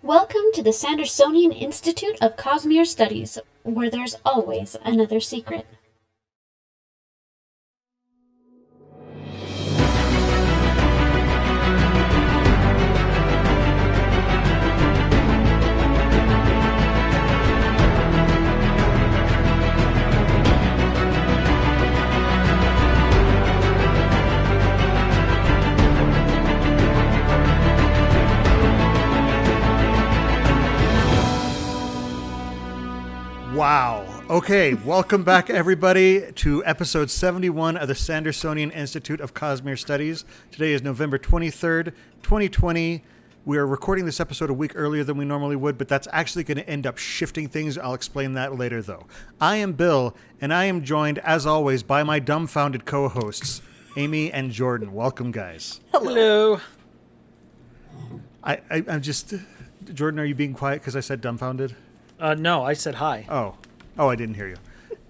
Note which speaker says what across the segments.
Speaker 1: Welcome to the Sandersonian Institute of Cosmere Studies, where there's always another secret.
Speaker 2: Wow. Okay, welcome back, everybody, to episode 71 of the Sandersonian Institute of Cosmere Studies. Today is November 23rd, 2020. We are recording this episode a week earlier than we normally would, but that's actually going to end up shifting things. I'll explain that later, though. I am Bill, and I am joined, as always, by my dumbfounded co-hosts, Amy and Jordan. Welcome, guys.
Speaker 3: Hello.
Speaker 2: I'm just... Jordan, are you being quiet because I said dumbfounded?
Speaker 3: No, I said hi.
Speaker 2: Oh, I didn't hear you.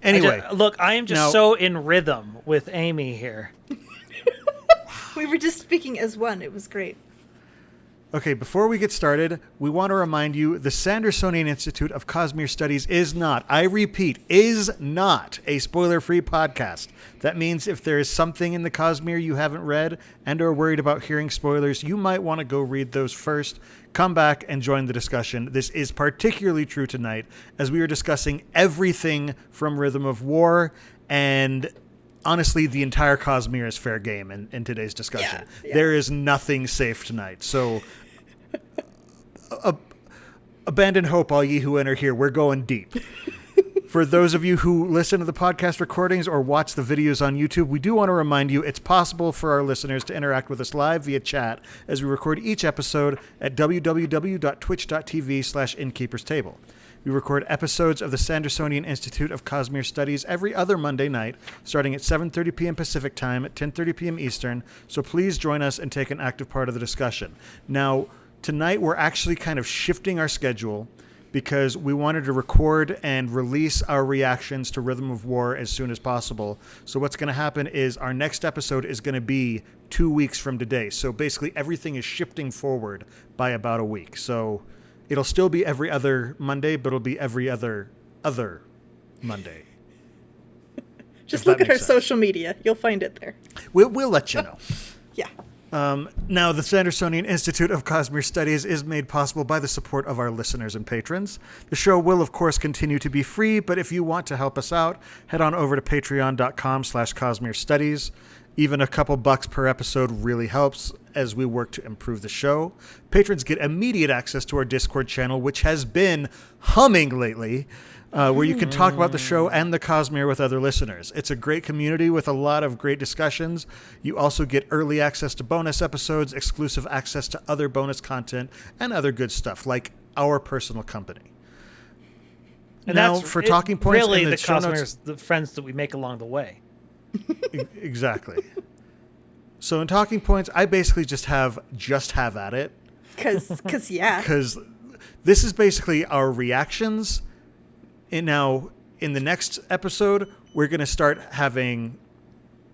Speaker 2: Anyway.
Speaker 3: Look, I am just so in rhythm with Amy here.
Speaker 4: We were just speaking as one. It was great.
Speaker 2: Okay, before we get started, we want to remind you the Sandersonian Institute of Cosmere Studies is not, I repeat, is not a spoiler-free podcast. That means if there is something in the Cosmere you haven't read and are worried about hearing spoilers, you might want to go read those first. Come back and join the discussion. This is particularly true tonight as we are discussing everything from Rhythm of War, and honestly, the entire Cosmere is fair game in today's discussion. Yeah. There is nothing safe tonight. So abandon hope, all ye who enter here. We're going deep. For those of you who listen to the podcast recordings or watch the videos on YouTube, we do want to remind you it's possible for our listeners to interact with us live via chat as we record each episode at www.twitch.tv/InKeepersTable. We record episodes of the Sandersonian Institute of Cosmere Studies every other Monday night, starting at 7:30 p.m. Pacific Time at 10:30 p.m. Eastern, so please join us and take an active part of the discussion. Now, tonight we're actually kind of shifting our schedule because we wanted to record and release our reactions to Rhythm of War as soon as possible. So what's going to happen is our next episode is going to be 2 weeks from today. So basically everything is shifting forward by about a week. So it'll still be every other Monday, but it'll be every other Monday.
Speaker 4: Just look at our social media. You'll find it there.
Speaker 2: We'll let you know.
Speaker 4: Yeah.
Speaker 2: Now, the Sandersonian Institute of Cosmere Studies is made possible by the support of our listeners and patrons. The show will, of course, continue to be free, but if you want to help us out, head on over to patreon.com/Cosmere Studies. Even a couple bucks per episode really helps as we work to improve the show. Patrons get immediate access to our Discord channel, which has been humming lately, where you can talk about the show and the Cosmere with other listeners. It's a great community with a lot of great discussions. You also get early access to bonus episodes, exclusive access to other bonus content, and other good stuff, like our personal company.
Speaker 3: And
Speaker 2: now,
Speaker 3: that's
Speaker 2: for talking points,
Speaker 3: really
Speaker 2: in
Speaker 3: the
Speaker 2: show
Speaker 3: Cosmere
Speaker 2: notes,
Speaker 3: is the friends that we make along the way.
Speaker 2: Exactly. So in talking points, I basically just have at it.
Speaker 4: Because yeah.
Speaker 2: Because this is basically our reactions. And now, in the next episode, we're going to start having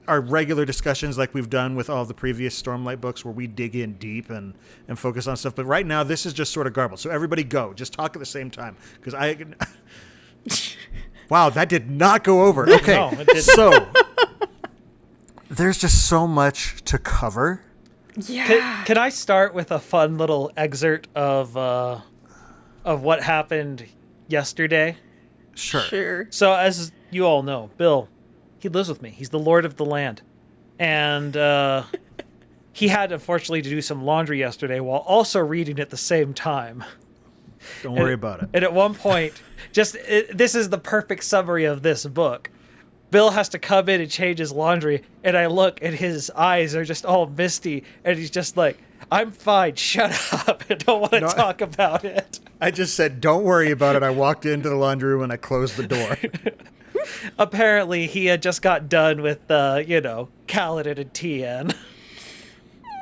Speaker 2: our regular discussions like we've done with all the previous Stormlight books where we dig in deep and focus on stuff. But right now, this is just sort of garbled. So everybody go. Just talk at the same time. Because Wow, that did not go over. Okay,
Speaker 3: No, it didn't.
Speaker 2: So there's just so much to cover.
Speaker 4: Yeah.
Speaker 3: Can I start with a fun little excerpt of what happened yesterday?
Speaker 2: Sure.
Speaker 3: So as you all know, Bill, he lives with me. He's the lord of the land. And he had, unfortunately, to do some laundry yesterday while also reading at the same time.
Speaker 2: Don't worry about it.
Speaker 3: And at one point, this is the perfect summary of this book. Bill has to come in and change his laundry, and I look, and his eyes are just all misty, and he's just like, I'm fine, shut up, I don't want to talk about it.
Speaker 2: I just said, don't worry about it. I walked into the laundry room and I closed the door.
Speaker 3: Apparently, he had just got done with, Kaladin and Tien.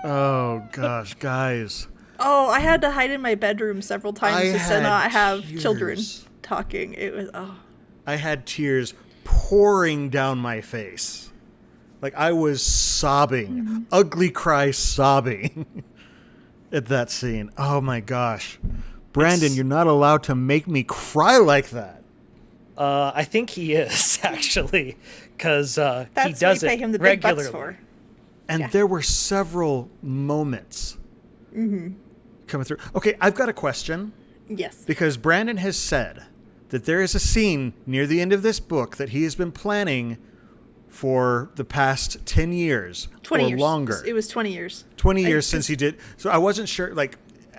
Speaker 2: Oh, gosh, guys.
Speaker 4: Oh, I had to hide in my bedroom several times just to not have children talking. It was,
Speaker 2: I had tears pouring down my face. Like, I was sobbing, ugly cry sobbing at that scene. Oh, my gosh. Brandon, you're not allowed to make me cry like that.
Speaker 3: I think he is, actually, because he
Speaker 4: That's
Speaker 3: does
Speaker 4: what we
Speaker 3: it
Speaker 4: pay him the big bucks
Speaker 3: regularly.
Speaker 4: for.
Speaker 2: And
Speaker 4: Yeah.
Speaker 2: there were several moments coming through. Okay, I've got a question.
Speaker 4: Yes.
Speaker 2: Because Brandon has said that there is a scene near the end of this book that he has been planning for the past 10 years
Speaker 4: 20
Speaker 2: or
Speaker 4: years.
Speaker 2: longer.
Speaker 4: It was 20 years.
Speaker 2: 20 years since he did. So I wasn't sure,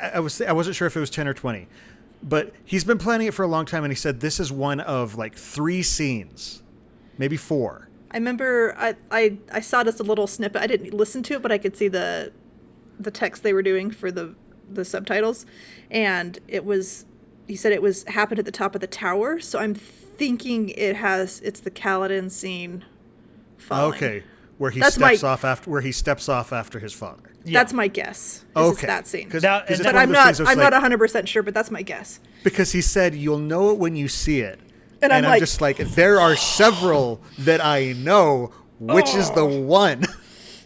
Speaker 2: I wasn't sure if it was 10 or 20. But he's been planning it for a long time, and he said this is one of 3 scenes, maybe 4.
Speaker 4: I remember I saw just a little snippet. I didn't listen to it, but I could see the text they were doing for the subtitles, and he said it happened at the top of the tower. So I'm thinking it's the Kaladin scene falling.
Speaker 2: Okay, where he
Speaker 4: That's
Speaker 2: steps off after his father.
Speaker 3: Yeah.
Speaker 4: That's my guess.
Speaker 2: Okay,
Speaker 4: It's that scene.
Speaker 2: Because
Speaker 3: Now-
Speaker 2: it's
Speaker 3: but
Speaker 2: one
Speaker 4: I'm
Speaker 2: of those
Speaker 4: not
Speaker 2: things that's
Speaker 4: 100% sure, but that's my guess.
Speaker 2: because he said you'll know it when you see it.
Speaker 4: And I'm like,
Speaker 2: just like, there are several that I know. Which is the one?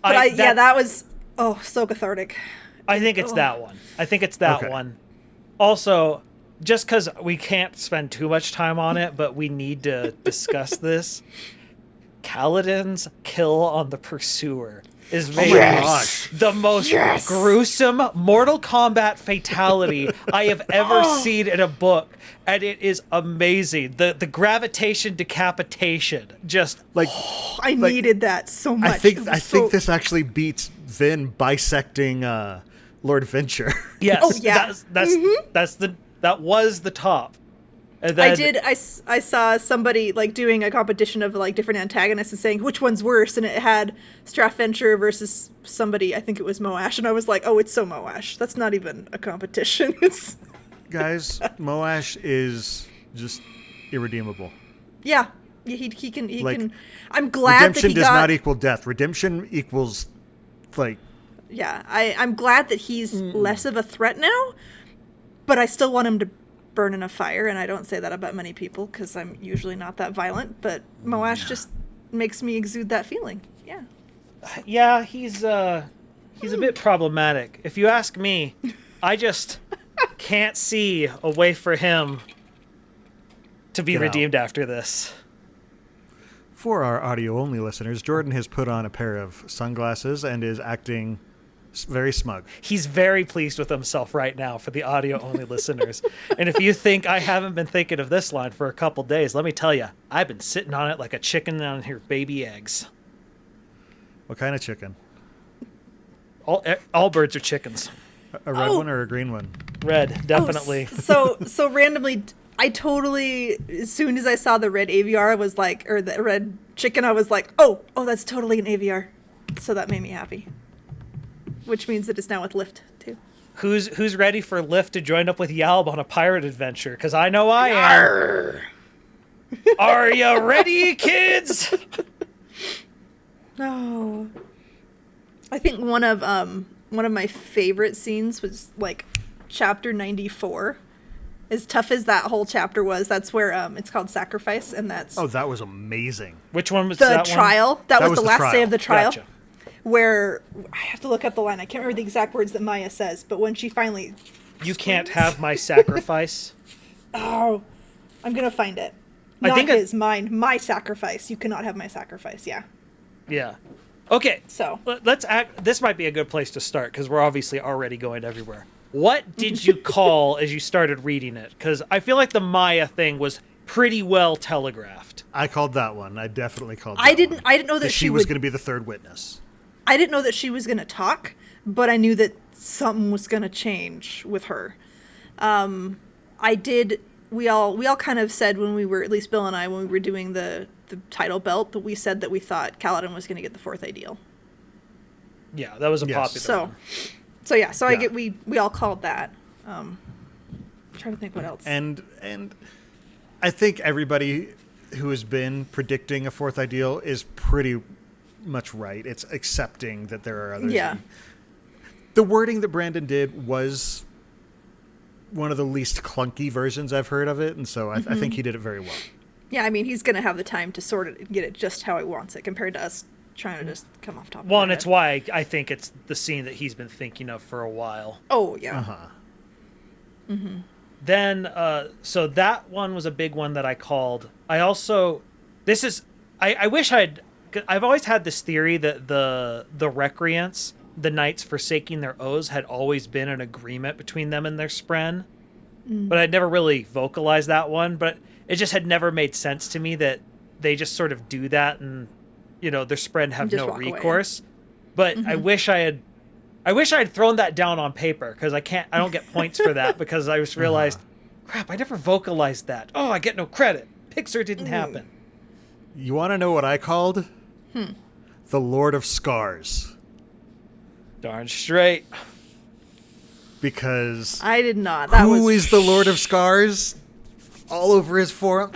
Speaker 4: But that was so cathartic.
Speaker 3: I think it's that one. I think it's that
Speaker 2: Okay.
Speaker 3: one. Also, just because we can't spend too much time on it, but we need to discuss this. Kaladin's kill on the Pursuer is maybe the most gruesome Mortal Kombat fatality I have ever seen in a book, and it is amazing. The gravitation decapitation, just
Speaker 4: I needed that so much.
Speaker 2: I think this actually beats Vin bisecting Lord Venture.
Speaker 3: yes.
Speaker 4: Oh, yeah.
Speaker 3: That was the top. And then,
Speaker 4: I saw somebody doing a competition of different antagonists and saying which one's worse, and it had Straff Venture versus somebody, I think it was Moash, and I was like, oh, it's so Moash. That's not even a competition. It's
Speaker 2: Guys, Moash is just irredeemable.
Speaker 4: yeah, he can. I'm glad
Speaker 2: Redemption
Speaker 4: that he
Speaker 2: does
Speaker 4: got.
Speaker 2: not equal death. Redemption equals
Speaker 4: Yeah, I'm glad that he's less of a threat now, but I still want him to burn in a fire, and I don't say that about many people because I'm usually not that violent, but Moash just makes me exude that feeling. Yeah.
Speaker 3: yeah, he's a bit problematic. If you ask me, I just can't see a way for him to be
Speaker 2: Get out.
Speaker 3: redeemed after this.
Speaker 2: For our audio-only listeners, Jordan has put on a pair of sunglasses and is acting very smug.
Speaker 3: He's very pleased with himself right now for the audio-only listeners. And if you think I haven't been thinking of this line for a couple days, let me tell you, I've been sitting on it like a chicken on her baby eggs.
Speaker 2: What kind of chicken?
Speaker 3: All birds are chickens.
Speaker 2: A red one or a green one?
Speaker 3: Red, definitely.
Speaker 4: So randomly, I totally, as soon as I saw the red AVR, I was like, or the red chicken, I was like, oh, that's totally an AVR. So that made me happy. Which means that it's now with Lift too.
Speaker 3: Who's ready for Lift to join up with Yalb on a pirate adventure? Because I know I am. Are you ready, kids?
Speaker 4: Oh, I think one of my favorite scenes was chapter 94. As tough as that whole chapter was, that's where it's called Sacrifice, and that's
Speaker 2: That was amazing.
Speaker 3: Which one was
Speaker 4: the
Speaker 3: that
Speaker 4: trial.
Speaker 3: one?
Speaker 4: That was
Speaker 2: was
Speaker 4: the
Speaker 2: the
Speaker 4: last
Speaker 2: trial.
Speaker 4: day of the trial.
Speaker 3: Gotcha.
Speaker 4: Where I have to look up the line. I can't remember the exact words that Maya says, but when she finally
Speaker 3: You can't have my sacrifice.
Speaker 4: I'm gonna find it.
Speaker 3: I
Speaker 4: Not
Speaker 3: think
Speaker 4: his, mine, my sacrifice. You cannot have my sacrifice. Yeah.
Speaker 3: Yeah. Okay.
Speaker 4: So
Speaker 3: Let's act. This might be a good place to start because we're obviously already going everywhere. What did you call as you started reading it? Because I feel like the Maya thing was pretty well telegraphed.
Speaker 2: I called that one. I definitely called that
Speaker 4: I didn't
Speaker 2: one.
Speaker 4: know that
Speaker 2: she was going to be the third witness.
Speaker 4: I didn't know that she was gonna talk, but I knew that something was gonna change with her. I did. We all kind of said when we were, at least Bill and I, when we were doing the title belt, that we said that we thought Kaladin was gonna get the 4th ideal.
Speaker 3: Yeah, that was a
Speaker 2: Yes.
Speaker 3: popular one.
Speaker 4: So yeah. So
Speaker 2: Yeah.
Speaker 4: I get we all called that. I'm trying to think what else.
Speaker 2: And I think everybody who has been predicting a 4th ideal is pretty much right. It's accepting that there are others.
Speaker 4: Yeah.
Speaker 2: The wording that Brandon did was one of the least clunky versions I've heard of it, and so I think he did it very well.
Speaker 4: Yeah, I mean, he's gonna have the time to sort it and get it just how he wants it, compared to us trying to just come off top.
Speaker 3: Well,
Speaker 4: of
Speaker 3: and
Speaker 4: our
Speaker 3: it's
Speaker 4: head.
Speaker 3: why I think it's the scene that he's been thinking of for a while.
Speaker 4: Oh yeah.
Speaker 2: Uh-huh.
Speaker 3: then, so that one was a big one that I called. I also, I wish I've always had this theory that the recreants, the knights forsaking their oaths, had always been an agreement between them and their spren. But I'd never really vocalized that one, but it just had never made sense to me that they just sort of do that and, their spren have no recourse. Away. But I wish I had thrown that down on paper, because I don't get points for that, because I just realized, crap, I never vocalized that. Oh, I get no credit. Pixar didn't happen.
Speaker 2: You want to know what I called? The Lord of Scars.
Speaker 3: Darn straight.
Speaker 2: Because
Speaker 4: I did not.
Speaker 2: Who is the Lord of Scars? All over his forearm.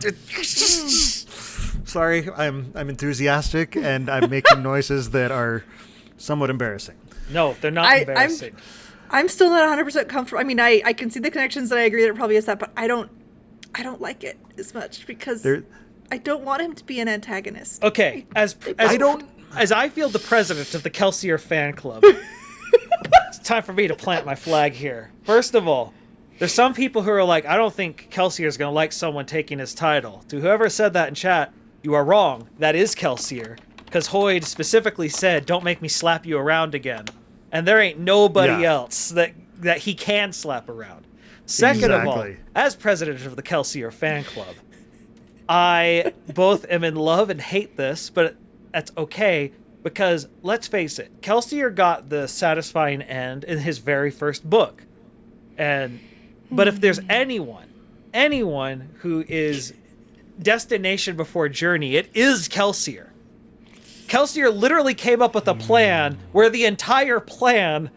Speaker 2: Sorry, I'm enthusiastic, and I'm making noises that are somewhat embarrassing.
Speaker 3: No, they're not embarrassing.
Speaker 4: I'm still not 100% comfortable. I mean, I can see the connections, and I agree that it probably is that, but I don't like it as much, because I don't want him to be an antagonist.
Speaker 3: Okay, as I feel the president of the Kelsier fan club, it's time for me to plant my flag here. First of all, there's some people who are like, I don't think Kelsier is going to like someone taking his title. To whoever said that in chat, you are wrong. That is Kelsier. Because Hoyd specifically said, don't make me slap you around again. And there ain't nobody else that he can slap around. Second of all, as president of the Kelsier fan club, I both am in love and hate this, but that's okay, because let's face it, Kelsier got the satisfying end in his very first book. But if there's anyone who is destination before journey, it is Kelsier. Kelsier literally came up with a plan where the entire plan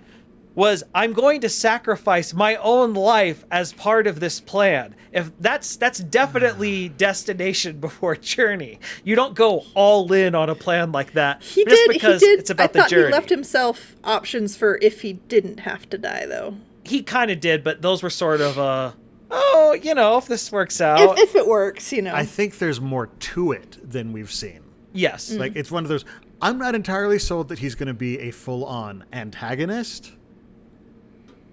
Speaker 3: was, I'm going to sacrifice my own life as part of this plan. If that's definitely destination before journey. You don't go all in on a plan like that because it's about the journey.
Speaker 4: He left himself options for if he didn't have to die, though.
Speaker 3: He kind of did, but those were sort of if this works out.
Speaker 4: If it works,
Speaker 2: I think there's more to it than we've seen.
Speaker 3: Yes.
Speaker 2: Like, it's one of those, I'm not entirely sold that he's going to be a full-on antagonist,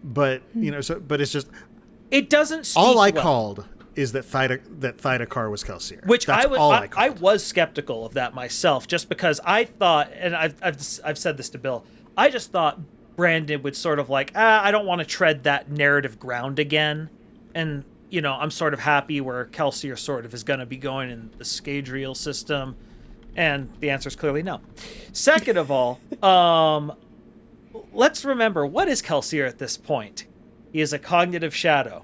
Speaker 2: but, but it's just...
Speaker 3: It doesn't speak
Speaker 2: all I called is that Thydakar was Kelsier.
Speaker 3: Which that's I was skeptical of that myself, just because I thought, and I've said this to Bill, I just thought Brandon would sort of like, I don't want to tread that narrative ground again, and, I'm sort of happy where Kelsier sort of is going to be going in the Scadrial system. And the answer is clearly no. Second of all, let's remember, what is Kelsier at this point? He is a cognitive shadow.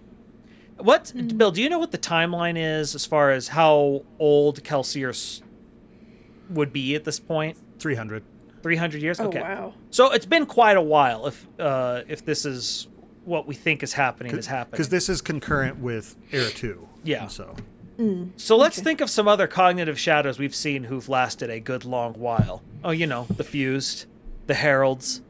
Speaker 3: Bill, do you know what the timeline is as far as how old Kelsier would be at this point?
Speaker 2: 300.
Speaker 3: 300 years?
Speaker 4: Oh,
Speaker 3: okay.
Speaker 4: wow.
Speaker 3: So it's been quite a while if this is what we think is happening.
Speaker 2: Because this is concurrent with Era 2.
Speaker 3: Yeah.
Speaker 2: So
Speaker 3: let's think of some other cognitive shadows we've seen who've lasted a good long while. Oh, the Fused, the Heralds.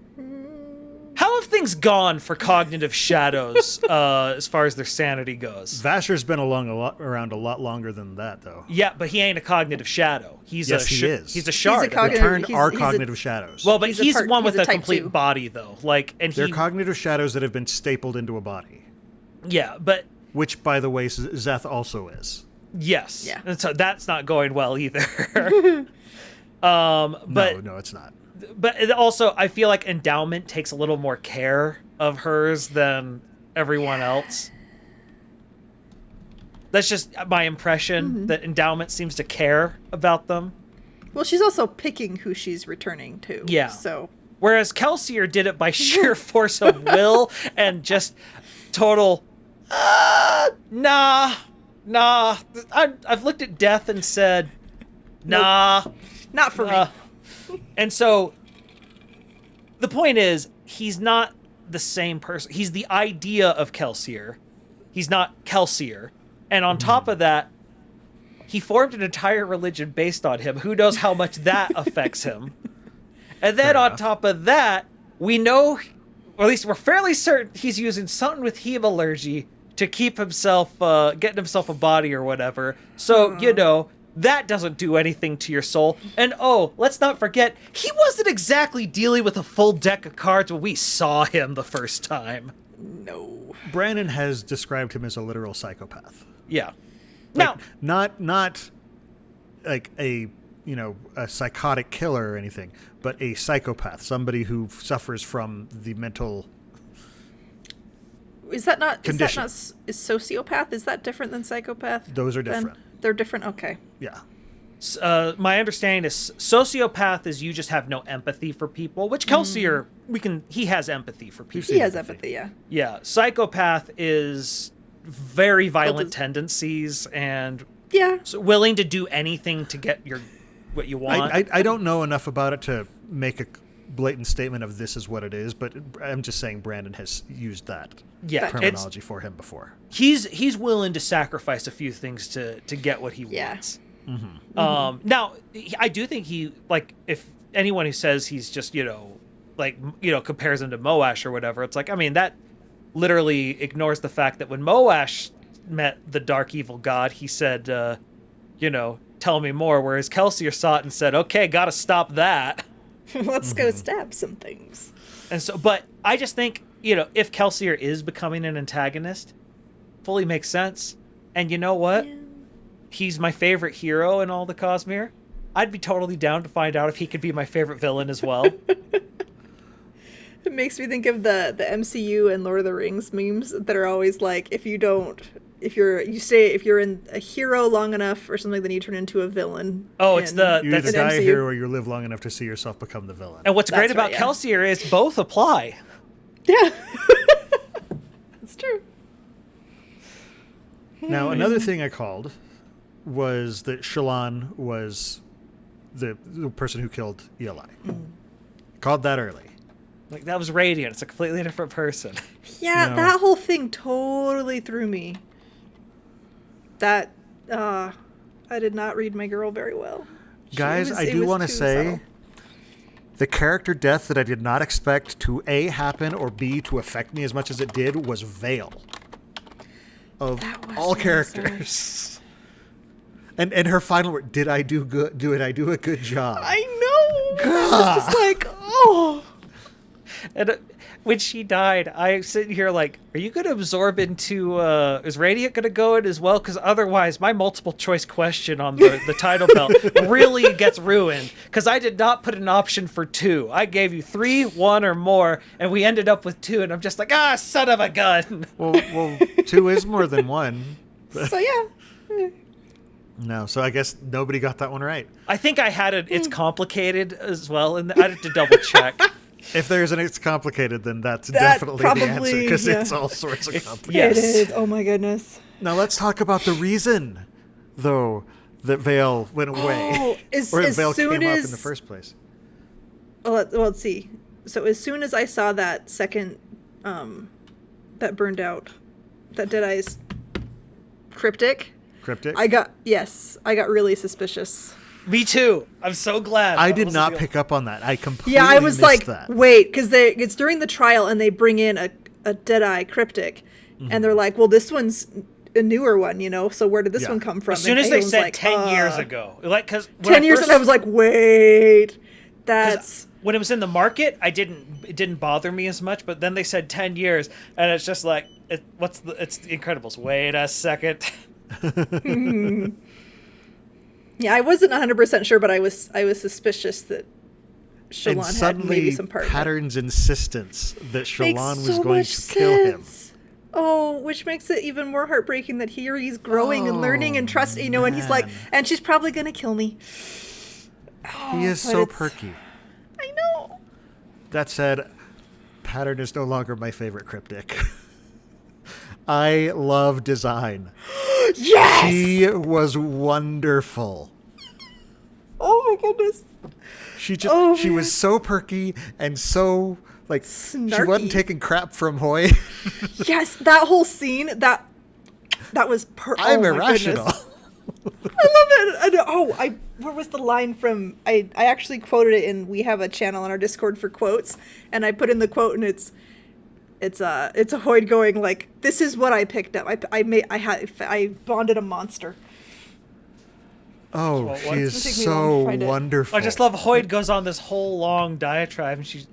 Speaker 3: How have things gone for cognitive shadows as far as their sanity goes?
Speaker 2: Vasher's been around a lot longer than that, though.
Speaker 3: Yeah, but he ain't a cognitive shadow.
Speaker 2: He is.
Speaker 3: He's a shard.
Speaker 2: Cognitive shadows.
Speaker 3: Well, but he's one with a complete 2 body, though.
Speaker 2: They're cognitive shadows that have been stapled into a body.
Speaker 3: Yeah, but...
Speaker 2: Which, by the way, Zeth also is.
Speaker 3: Yes.
Speaker 4: Yeah.
Speaker 3: And so that's not going well either.
Speaker 2: No, it's not.
Speaker 3: But also, I feel like Endowment takes a little more care of hers than everyone else. That's just my impression, that Endowment seems to care about them.
Speaker 4: Well, she's also picking who she's returning to.
Speaker 3: Yeah.
Speaker 4: So.
Speaker 3: Whereas Kelsier did it by sheer force of will and just total, nah. I've looked at death and said, nah.
Speaker 4: Nope. Not for me.
Speaker 3: And so the point is, he's not the same person. He's the idea of Kelsier. He's not Kelsier. And on top of that, he formed an entire religion based on him. Who knows how much that affects him? And then on top of that, we know, or at least we're fairly certain, he's using something with hemalurgy to keep himself, getting himself a body or whatever. So, that doesn't do anything to your soul. And let's not forget, he wasn't exactly dealing with a full deck of cards when we saw him the first time.
Speaker 4: No.
Speaker 2: Brandon has described him as a literal psychopath.
Speaker 3: Yeah.
Speaker 2: Like,
Speaker 3: Now,
Speaker 2: not like a psychotic killer or anything, but a psychopath, somebody who suffers from the mental.
Speaker 4: Is that not
Speaker 2: condition.
Speaker 4: is sociopath? Is that different than psychopath?
Speaker 2: Those are
Speaker 4: then?
Speaker 2: different.
Speaker 4: They're different. Okay.
Speaker 2: Yeah.
Speaker 3: my understanding is sociopath is you just have no empathy for people, which Kelsier, he has empathy for people.
Speaker 4: He has empathy, yeah.
Speaker 3: Yeah. Psychopath is very violent tendencies and willing to do anything to get what you want.
Speaker 2: I don't know enough about it to make a blatant statement of this is what it is, but I'm just saying Brandon has used that terminology for him before.
Speaker 3: He's willing to sacrifice a few things to get what he wants. Mm-hmm. Now, I do think if anyone who says he's just compares him to Moash or whatever, it's like, I mean, that literally ignores the fact that when Moash met the dark evil god, he said, tell me more, whereas Kelsier saw it and said, okay, gotta stop that.
Speaker 4: Let's go stab some things.
Speaker 3: And so, but I just think, if Kelsier is becoming an antagonist, fully makes sense. And you know what? Yeah. He's my favorite hero in all the Cosmere. I'd be totally down to find out if he could be my favorite villain as well.
Speaker 4: It makes me think of the MCU and Lord of the Rings memes that are always like, if you're in a hero long enough or something, then you turn into a villain.
Speaker 2: Oh, you either die a hero or you live long enough to see yourself become the villain.
Speaker 3: And what's great about Kelsier is both apply.
Speaker 4: Yeah. That's true.
Speaker 2: Now, another thing I called was that Shallan was the person who killed Eli. Called that early.
Speaker 3: Like, that was Radiant. It's a completely different person.
Speaker 4: Yeah, that whole thing totally threw me. That, I did not read my girl very well.
Speaker 2: Guys, I do want to say the character death that I did not expect to A, happen, or B, to affect me as much as it did was Vale. Of all characters. And her final word, did I do good? Did I do a good job?
Speaker 4: I know. I was just like, oh.
Speaker 3: And when she died, I sitting here like, are you going to absorb into, is Radiant going to go in as well? Because otherwise, my multiple choice question on the title belt really gets ruined. Because I did not put an option for 2. I gave you 3, 1, or more, and we ended up with 2. And I'm just like, son of a gun.
Speaker 2: Well, 2 is more than 1.
Speaker 4: So, yeah.
Speaker 2: No, so I guess nobody got that one right.
Speaker 3: I think I had it. It's complicated as well, and I had to double check.
Speaker 2: If there's an it's complicated, then that's definitely the answer, because it's all sorts of complicated.
Speaker 3: Yes.
Speaker 4: It is. Oh my goodness.
Speaker 2: Now let's talk about the reason, though, that Vale went away, or that Vale came up in the first place.
Speaker 4: Well, let's see. So as soon as I saw that second, that burned out, that Deadeye's cryptic. I got really suspicious.
Speaker 3: Me too. I'm so glad.
Speaker 2: I did not pick up on that. I completely
Speaker 4: I was like,
Speaker 2: that.
Speaker 4: Wait, because it's during the trial and they bring in a Deadeye cryptic, and they're like, well, this one's a newer one, so where did this one come from?
Speaker 3: As soon as they said 10 years ago, like, because
Speaker 4: 10 years, and I was like, wait, that's
Speaker 3: when it was in the market, it didn't bother me as much, but then they said 10 years, and it's just like, it's the Incredibles. Wait a second.
Speaker 4: Yeah, I wasn't 100% sure, but I was suspicious that Shallan had maybe some part.
Speaker 2: Pattern's insistence that Shallan was going to kill him.
Speaker 4: Oh, which makes it even more heartbreaking that he's growing and learning and trusting, and he's like, and she's probably going to kill me.
Speaker 2: He is so perky.
Speaker 4: I know.
Speaker 2: That said, Pattern is no longer my favorite cryptic. I love design.
Speaker 4: Yes!
Speaker 2: She was wonderful.
Speaker 4: Oh my goodness.
Speaker 2: She was so perky and so snarky. She wasn't taking crap from Hoy.
Speaker 4: Yes, that whole scene, that was
Speaker 2: I'm irrational.
Speaker 4: I love it. Where was the line from? I actually quoted it in, we have a channel on our Discord for quotes, and I put in the quote, and it's a Hoyd going like, this is what I picked up. I bonded a monster.
Speaker 2: Oh, she is so wonderful.
Speaker 3: I just love Hoyd goes on this whole long diatribe, and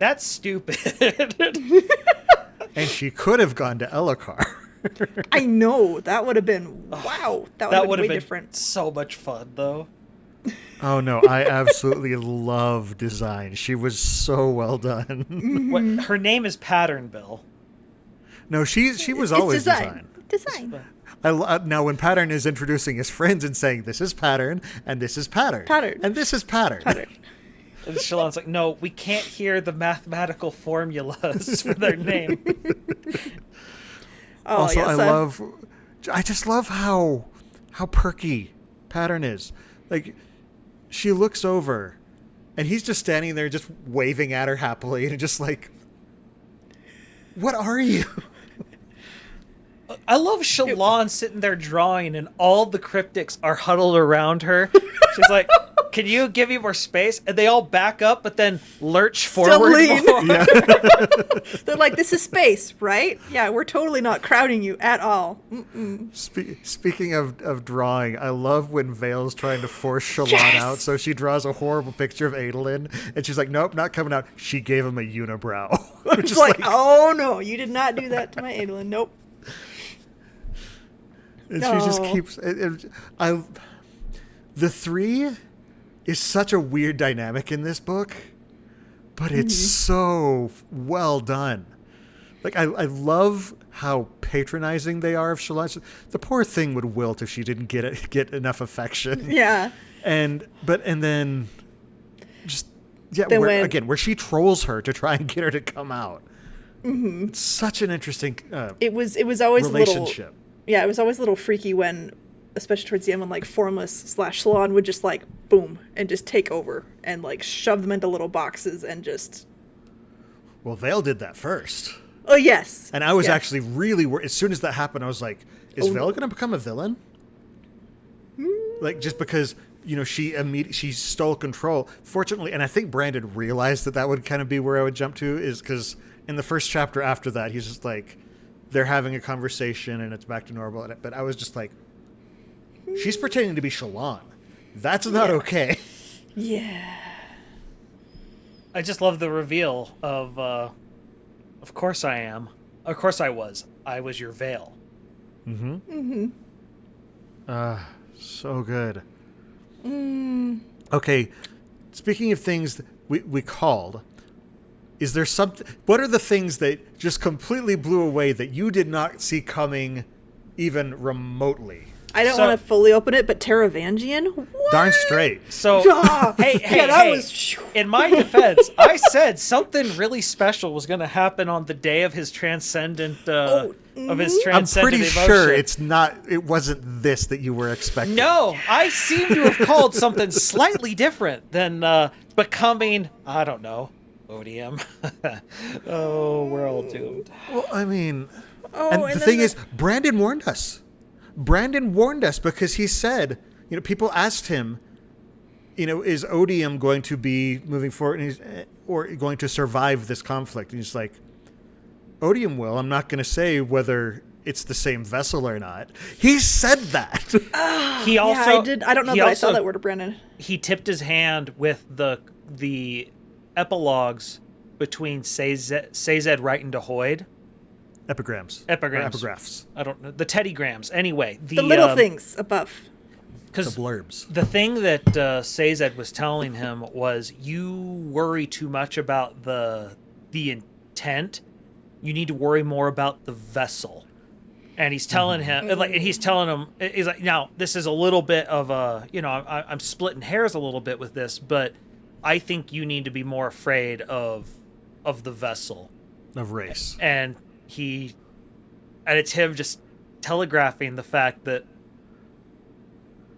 Speaker 3: that's stupid.
Speaker 2: And she could have gone to Elokar.
Speaker 4: I know. That would have been, wow. That would have been way different.
Speaker 3: So much fun, though.
Speaker 2: Oh, no. I absolutely love design. She was so well done.
Speaker 3: What, her name is Pattern, Bill.
Speaker 2: No, she was always design.
Speaker 4: Design.
Speaker 2: Now, when Pattern is introducing his friends and saying, this is Pattern, and this is Pattern.
Speaker 4: Pattern.
Speaker 2: And this is Pattern.
Speaker 3: And Shalon's like, no, we can't hear the mathematical formulas for their name.
Speaker 2: Also, yes, I just love how perky Pattern is. Like, she looks over, and he's just standing there just waving at her happily, and just like, what are you?
Speaker 3: I love Shalon sitting there drawing, and all the cryptics are huddled around her. She's like, can you give me more space? And they all back up, but then lurch forward more.
Speaker 2: Yeah.
Speaker 4: They're like, this is space, right? Yeah, we're totally not crowding you at all.
Speaker 2: Speaking of drawing, I love when Vale's trying to force Shalon out, so she draws a horrible picture of Adolin, and she's like, nope, not coming out. She gave him a unibrow.
Speaker 4: It's like, oh no, you did not do that to my Adolin. Nope.
Speaker 2: And she just keeps... The three is such a weird dynamic in this book, but it's so well done. Like, I love how patronizing they are of Shalon. The poor thing would wilt if she didn't get enough affection.
Speaker 4: Yeah.
Speaker 2: Then where she trolls her to try and get her to come out. Mm-hmm. It's such an interesting
Speaker 4: it was always
Speaker 2: relationship.
Speaker 4: It was always a little freaky when, especially towards the end, when like Formless/Shalon would just like boom and just take over and like shove them into little boxes and just.
Speaker 2: Well, Vale did that first.
Speaker 4: Oh yes.
Speaker 2: And I was actually really worried. As soon as that happened, I was like, "Is Vale going to become a villain?" Like, just because she stole control. Fortunately, and I think Brandon realized that would kind of be where I would jump to, is because in the first chapter after that, he's just like, they're having a conversation and it's back to normal. But I was just like, she's pretending to be Shalon. That's not okay.
Speaker 4: Yeah.
Speaker 3: I just love the reveal of course I am. Of course I was. I was your Vale.
Speaker 2: Mm-hmm. So good. Okay. Speaking of things we called, is there something? What are the things that just completely blew away that you did not see coming, even remotely?
Speaker 4: I don't want to fully open it, but Taravangian? What?
Speaker 2: Darn straight.
Speaker 3: So,
Speaker 4: was...
Speaker 3: in my defense, I said something really special was going to happen on the day of his transcendent, of his transcendent
Speaker 2: I'm pretty
Speaker 3: emotion.
Speaker 2: sure it wasn't this that you were expecting.
Speaker 3: No, I seem to have called something slightly different than becoming, I don't know, ODM. Oh, we're all doomed.
Speaker 2: Well, I mean, and the thing is, Brandon warned us. Brandon warned us because he said, people asked him, is Odium going to be moving forward or going to survive this conflict? And he's like, Odium will. I'm not going to say whether it's the same vessel or not. He said that.
Speaker 3: He also,
Speaker 4: I did. I don't know that I saw that word of Brandon.
Speaker 3: He tipped his hand with the epilogues between Sazed writing to Hoyd.
Speaker 2: Epigrams.
Speaker 3: Epigraphs. I don't know. The teddygrams. Anyway.
Speaker 4: The little things above.
Speaker 2: The blurbs.
Speaker 3: The thing that Sazed was telling him was, you worry too much about the intent. You need to worry more about the vessel. And he's telling him, he's like, now, this is a little bit of a, I'm splitting hairs a little bit with this, but I think you need to be more afraid of the vessel.
Speaker 2: Of race.
Speaker 3: And it's him just telegraphing the fact that,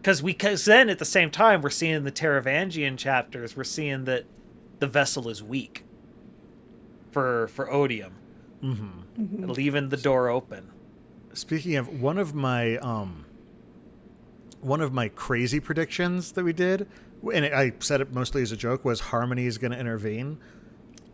Speaker 3: because then at the same time we're seeing the Taravangian chapters, we're seeing that the vessel is weak for Odium, leaving the door open.
Speaker 2: Speaking of one of my crazy predictions that we did, and I said it mostly as a joke, was Harmony is going to intervene.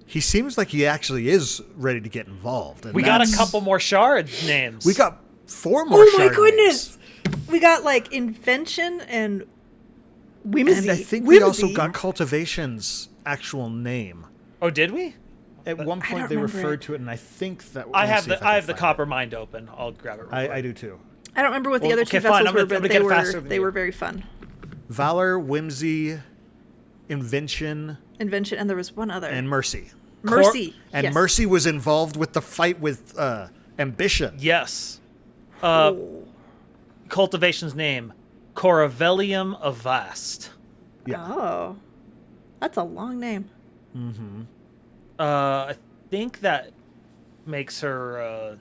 Speaker 2: He seems like he actually is ready to get involved.
Speaker 3: We got a couple more shard names.
Speaker 2: We got 4 more shard
Speaker 4: names. Oh my goodness!
Speaker 2: Names.
Speaker 4: We got Invention and Whimsy.
Speaker 2: And I think we also got Cultivation's actual name.
Speaker 3: Oh, did we?
Speaker 2: At one
Speaker 4: I
Speaker 2: point
Speaker 4: don't
Speaker 2: they
Speaker 4: remember
Speaker 2: referred
Speaker 4: it.
Speaker 2: to it, and I think that
Speaker 3: I
Speaker 2: let me
Speaker 3: have
Speaker 2: see if
Speaker 3: the
Speaker 2: can
Speaker 3: I have the
Speaker 2: find
Speaker 3: copper
Speaker 2: it.
Speaker 3: mind open. I'll grab it. Real quick.
Speaker 2: I do too.
Speaker 4: I don't remember what the
Speaker 3: Well,
Speaker 4: other two
Speaker 3: okay, fine.
Speaker 4: vessels
Speaker 3: I'm
Speaker 4: were,
Speaker 3: gonna
Speaker 4: but they
Speaker 3: get faster
Speaker 4: were
Speaker 3: than
Speaker 4: they
Speaker 3: you.
Speaker 4: were very fun.
Speaker 2: Valor, whimsy, invention,
Speaker 4: Invention, and there was one other.
Speaker 2: and mercy.
Speaker 4: Mercy.
Speaker 2: And
Speaker 4: yes.
Speaker 2: Mercy was involved with the fight with ambition.
Speaker 3: Yes.
Speaker 4: Oh.
Speaker 3: Cultivation's name, Coravellium Avast.
Speaker 2: Yeah.
Speaker 4: Oh. That's a long name.
Speaker 3: I think that makes her.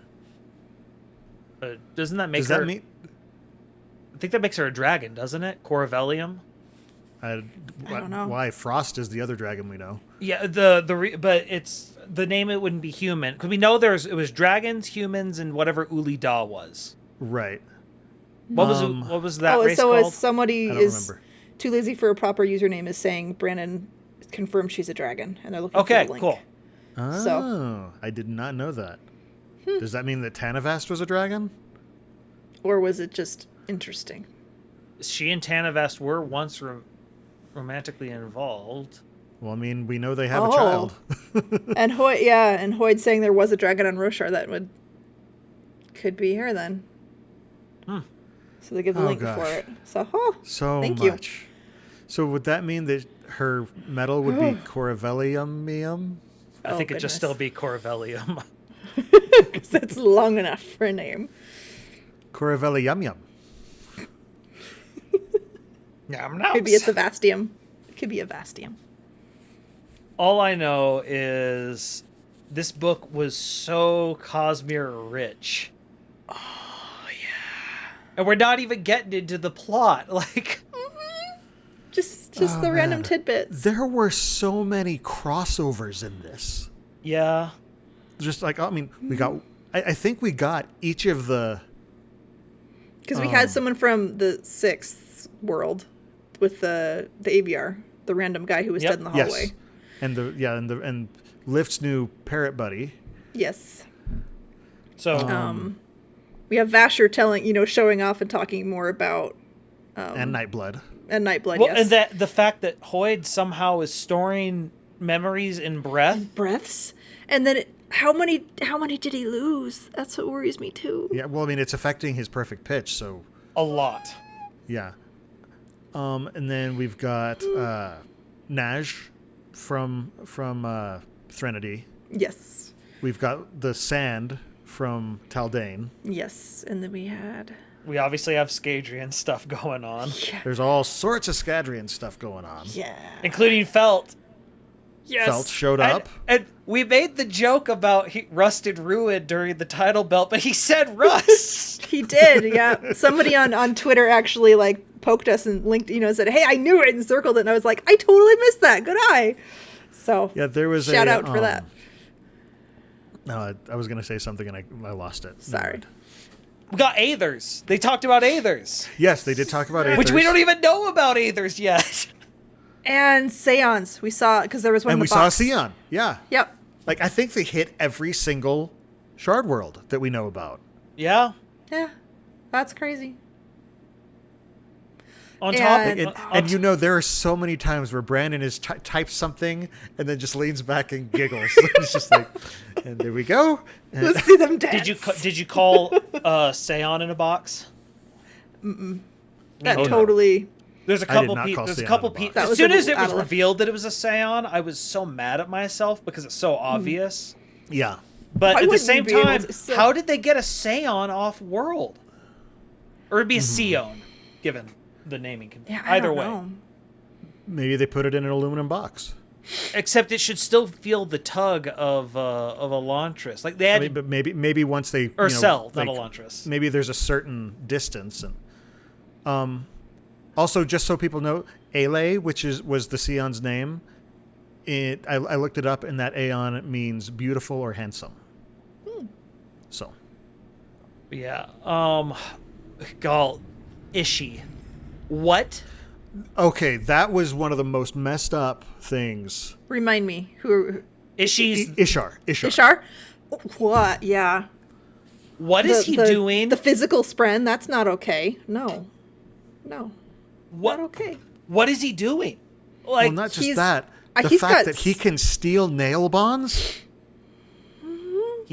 Speaker 3: Doesn't that make
Speaker 2: Does
Speaker 3: her?
Speaker 2: that mean?
Speaker 3: I think that makes her a dragon, doesn't it? Coravellium.
Speaker 2: I
Speaker 4: don't know.
Speaker 2: Why? Frost is the other dragon we know.
Speaker 3: Yeah, but it's the name. It wouldn't be human because we know it was dragons, humans, and whatever Uli Da was.
Speaker 2: Right.
Speaker 3: What was that
Speaker 4: Oh,
Speaker 3: race
Speaker 4: so
Speaker 3: called?
Speaker 4: as somebody
Speaker 2: I don't
Speaker 4: is
Speaker 2: remember.
Speaker 4: too lazy for a proper username is saying Brandon confirmed she's a dragon, and they're looking
Speaker 3: Okay,
Speaker 4: for the link.
Speaker 3: cool.
Speaker 2: Oh, I did not know that. Does that mean that Tanavast was a dragon?
Speaker 4: Or was it just interesting?
Speaker 3: She and Tanavast were once romantically involved.
Speaker 2: Well, I mean, we know they have a
Speaker 4: Oh.
Speaker 2: child.
Speaker 4: And Hoyd saying there was a dragon on Roshar that could be her then. So they give the
Speaker 2: Oh,
Speaker 4: link
Speaker 2: gosh.
Speaker 4: for it. So,
Speaker 2: So
Speaker 4: thank you.
Speaker 2: much. So would that mean that her metal would be Coravellium?
Speaker 3: I think it'd just still
Speaker 4: goodness.
Speaker 3: be Coravellium.
Speaker 4: Because that's long enough for a name.
Speaker 2: Coravellium.
Speaker 4: Maybe it's a Vastium. It could be a Vastium.
Speaker 3: All I know is this book was so Cosmere rich. Oh, yeah. And we're not even getting into the plot. Like,
Speaker 4: Just the random tidbits.
Speaker 2: There were so many crossovers in this.
Speaker 3: yeah.
Speaker 2: Just like, I mean, we got, I think we got each of the,
Speaker 4: Because we had someone from the SICS world with the AVR, the random guy who was
Speaker 3: Yep.
Speaker 4: dead in the hallway.
Speaker 2: yes. And Lift's new parrot buddy.
Speaker 4: Yes.
Speaker 3: So,
Speaker 4: We have Vasher showing off and talking more about
Speaker 2: And Nightblood.
Speaker 4: and Nightblood.
Speaker 3: well,
Speaker 4: yes.
Speaker 3: and that the fact that Hoyd somehow is storing memories in breath.
Speaker 4: breaths, and then how many did he lose? That's what worries me too.
Speaker 2: Yeah, well, I mean, it's affecting his perfect pitch, so
Speaker 3: A lot.
Speaker 2: yeah. And then we've got Naj from Threnody.
Speaker 4: Yes.
Speaker 2: We've got the Sand from Taldane.
Speaker 4: Yes, and then
Speaker 3: We obviously have Scadrian stuff going on,
Speaker 2: There's all sorts of Scadrian stuff going on.
Speaker 3: including Felt. Yes.
Speaker 2: Felt showed up.
Speaker 3: And we made the joke about Rusted Ruin during the title belt, but he said Rust.
Speaker 4: He did. Yeah. Somebody on Twitter actually poked us and linked, said, "Hey, I knew it," and circled it, and I was like, "I totally missed that. Good eye." So
Speaker 2: Yeah, there was
Speaker 4: shout out for that.
Speaker 2: No, I was going to say something and I lost it.
Speaker 4: Sorry.
Speaker 2: Never mind.
Speaker 3: We got Aethers. They talked about Aethers,
Speaker 2: Yes, they did talk about Aethers.
Speaker 3: which we don't even know about Aethers yet.
Speaker 4: And Seance, we saw because there was one.
Speaker 2: And
Speaker 4: in
Speaker 2: we
Speaker 4: the
Speaker 2: saw
Speaker 4: box.
Speaker 2: Sion. Yeah.
Speaker 4: Yep.
Speaker 2: Like, I think they hit every single shard world that we know about.
Speaker 3: Yeah.
Speaker 4: Yeah. That's crazy.
Speaker 3: On top,
Speaker 4: And-
Speaker 2: There are so many times where Brandon is types something and then just leans back and giggles. It's just like, and there we go. And
Speaker 4: Let's see them dance.
Speaker 3: did you call Seon in a box?
Speaker 4: That
Speaker 2: Oh, no.
Speaker 4: totally.
Speaker 3: There's a
Speaker 2: I did
Speaker 3: couple
Speaker 2: not
Speaker 3: people.
Speaker 2: call
Speaker 3: There's a
Speaker 2: Seon
Speaker 3: couple
Speaker 2: in a
Speaker 3: people.
Speaker 2: box.
Speaker 4: That
Speaker 3: As
Speaker 4: was
Speaker 3: soon
Speaker 4: a
Speaker 3: as it
Speaker 4: out
Speaker 3: was
Speaker 4: of left.
Speaker 3: revealed that it was a Seon, I was so mad at myself because it's so obvious.
Speaker 2: yeah.
Speaker 3: But
Speaker 4: Why
Speaker 3: at the
Speaker 4: wouldn't
Speaker 3: same
Speaker 4: you be able
Speaker 3: time,
Speaker 4: to-
Speaker 3: how did they get a Seon off world? Or it'd be a Seon, given the naming.
Speaker 4: Yeah, I
Speaker 3: Either
Speaker 4: don't
Speaker 3: way.
Speaker 4: know.
Speaker 2: Maybe they put it in an aluminum box.
Speaker 3: Except it should still feel the tug of Elantris. Like they had,
Speaker 2: But maybe once they
Speaker 3: or Cell,
Speaker 2: like,
Speaker 3: not Elantris.
Speaker 2: maybe there's a certain distance. And also, just so people know, Ale, which was the Sion's name, I looked it up, and that Aeon means beautiful or handsome. So
Speaker 3: Yeah. Gal, Ishi. What?
Speaker 2: okay, that was one of the most messed up things.
Speaker 4: Remind me who
Speaker 3: Ishi's.
Speaker 2: Ishar.
Speaker 4: Ishar. What? Yeah.
Speaker 3: What is he doing?
Speaker 4: The physical spren. That's not okay. No.
Speaker 3: What?
Speaker 4: Not okay.
Speaker 3: What is he doing? Like,
Speaker 2: Well, not just
Speaker 4: he's-
Speaker 2: that. The
Speaker 4: he's
Speaker 2: fact
Speaker 4: got
Speaker 2: that he can steal nail bonds.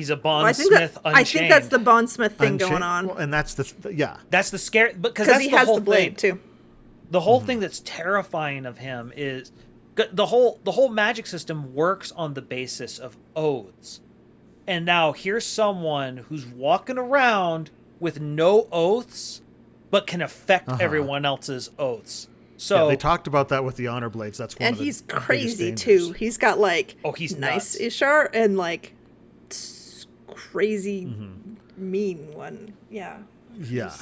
Speaker 3: He's a
Speaker 4: I think
Speaker 3: bondsmith
Speaker 4: that, I think that's the
Speaker 3: unchained.
Speaker 4: bondsmith thing going on.
Speaker 2: Well, and that's yeah.
Speaker 3: That's the scare because
Speaker 4: Because
Speaker 3: that's
Speaker 4: he
Speaker 3: the
Speaker 4: has
Speaker 3: whole
Speaker 4: the blade
Speaker 3: thing.
Speaker 4: too.
Speaker 3: The whole thing that's terrifying of him is the whole magic system works on the basis of oaths. And now here's someone who's walking around with no oaths, but can affect everyone else's oaths. So
Speaker 2: Yeah, they talked about that with the honor blades. That's one
Speaker 4: And
Speaker 2: of the
Speaker 4: he's
Speaker 2: biggest
Speaker 4: crazy
Speaker 2: dangers.
Speaker 4: too. He's got like
Speaker 3: he's
Speaker 4: nice
Speaker 3: nuts.
Speaker 4: Ishar and like crazy
Speaker 2: Mm-hmm.
Speaker 4: mean one. Yeah.
Speaker 2: Yeah.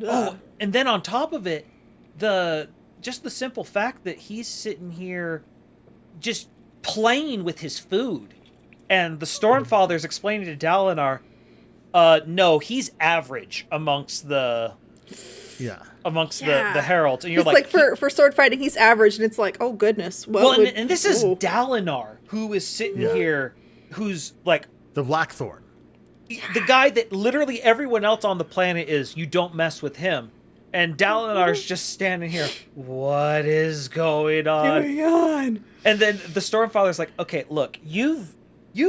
Speaker 3: Oh, and then on top of it, just the simple fact that he's sitting here just playing with his food. And the Stormfather's explaining to Dalinar, no, he's average amongst the
Speaker 2: Yeah.
Speaker 4: Yeah.
Speaker 3: the heralds. And you're
Speaker 4: He's like for sword fighting, he's average, and it's like, oh goodness.
Speaker 3: well, and this is Dalinar, who is sitting
Speaker 2: Yeah.
Speaker 3: here, who's like
Speaker 2: The Blackthorn.
Speaker 3: the guy that literally everyone else on the planet is, you don't mess with him. And Dalinar's just standing here, what is going on?
Speaker 4: on.
Speaker 3: And then the Stormfather's like, okay, look, you've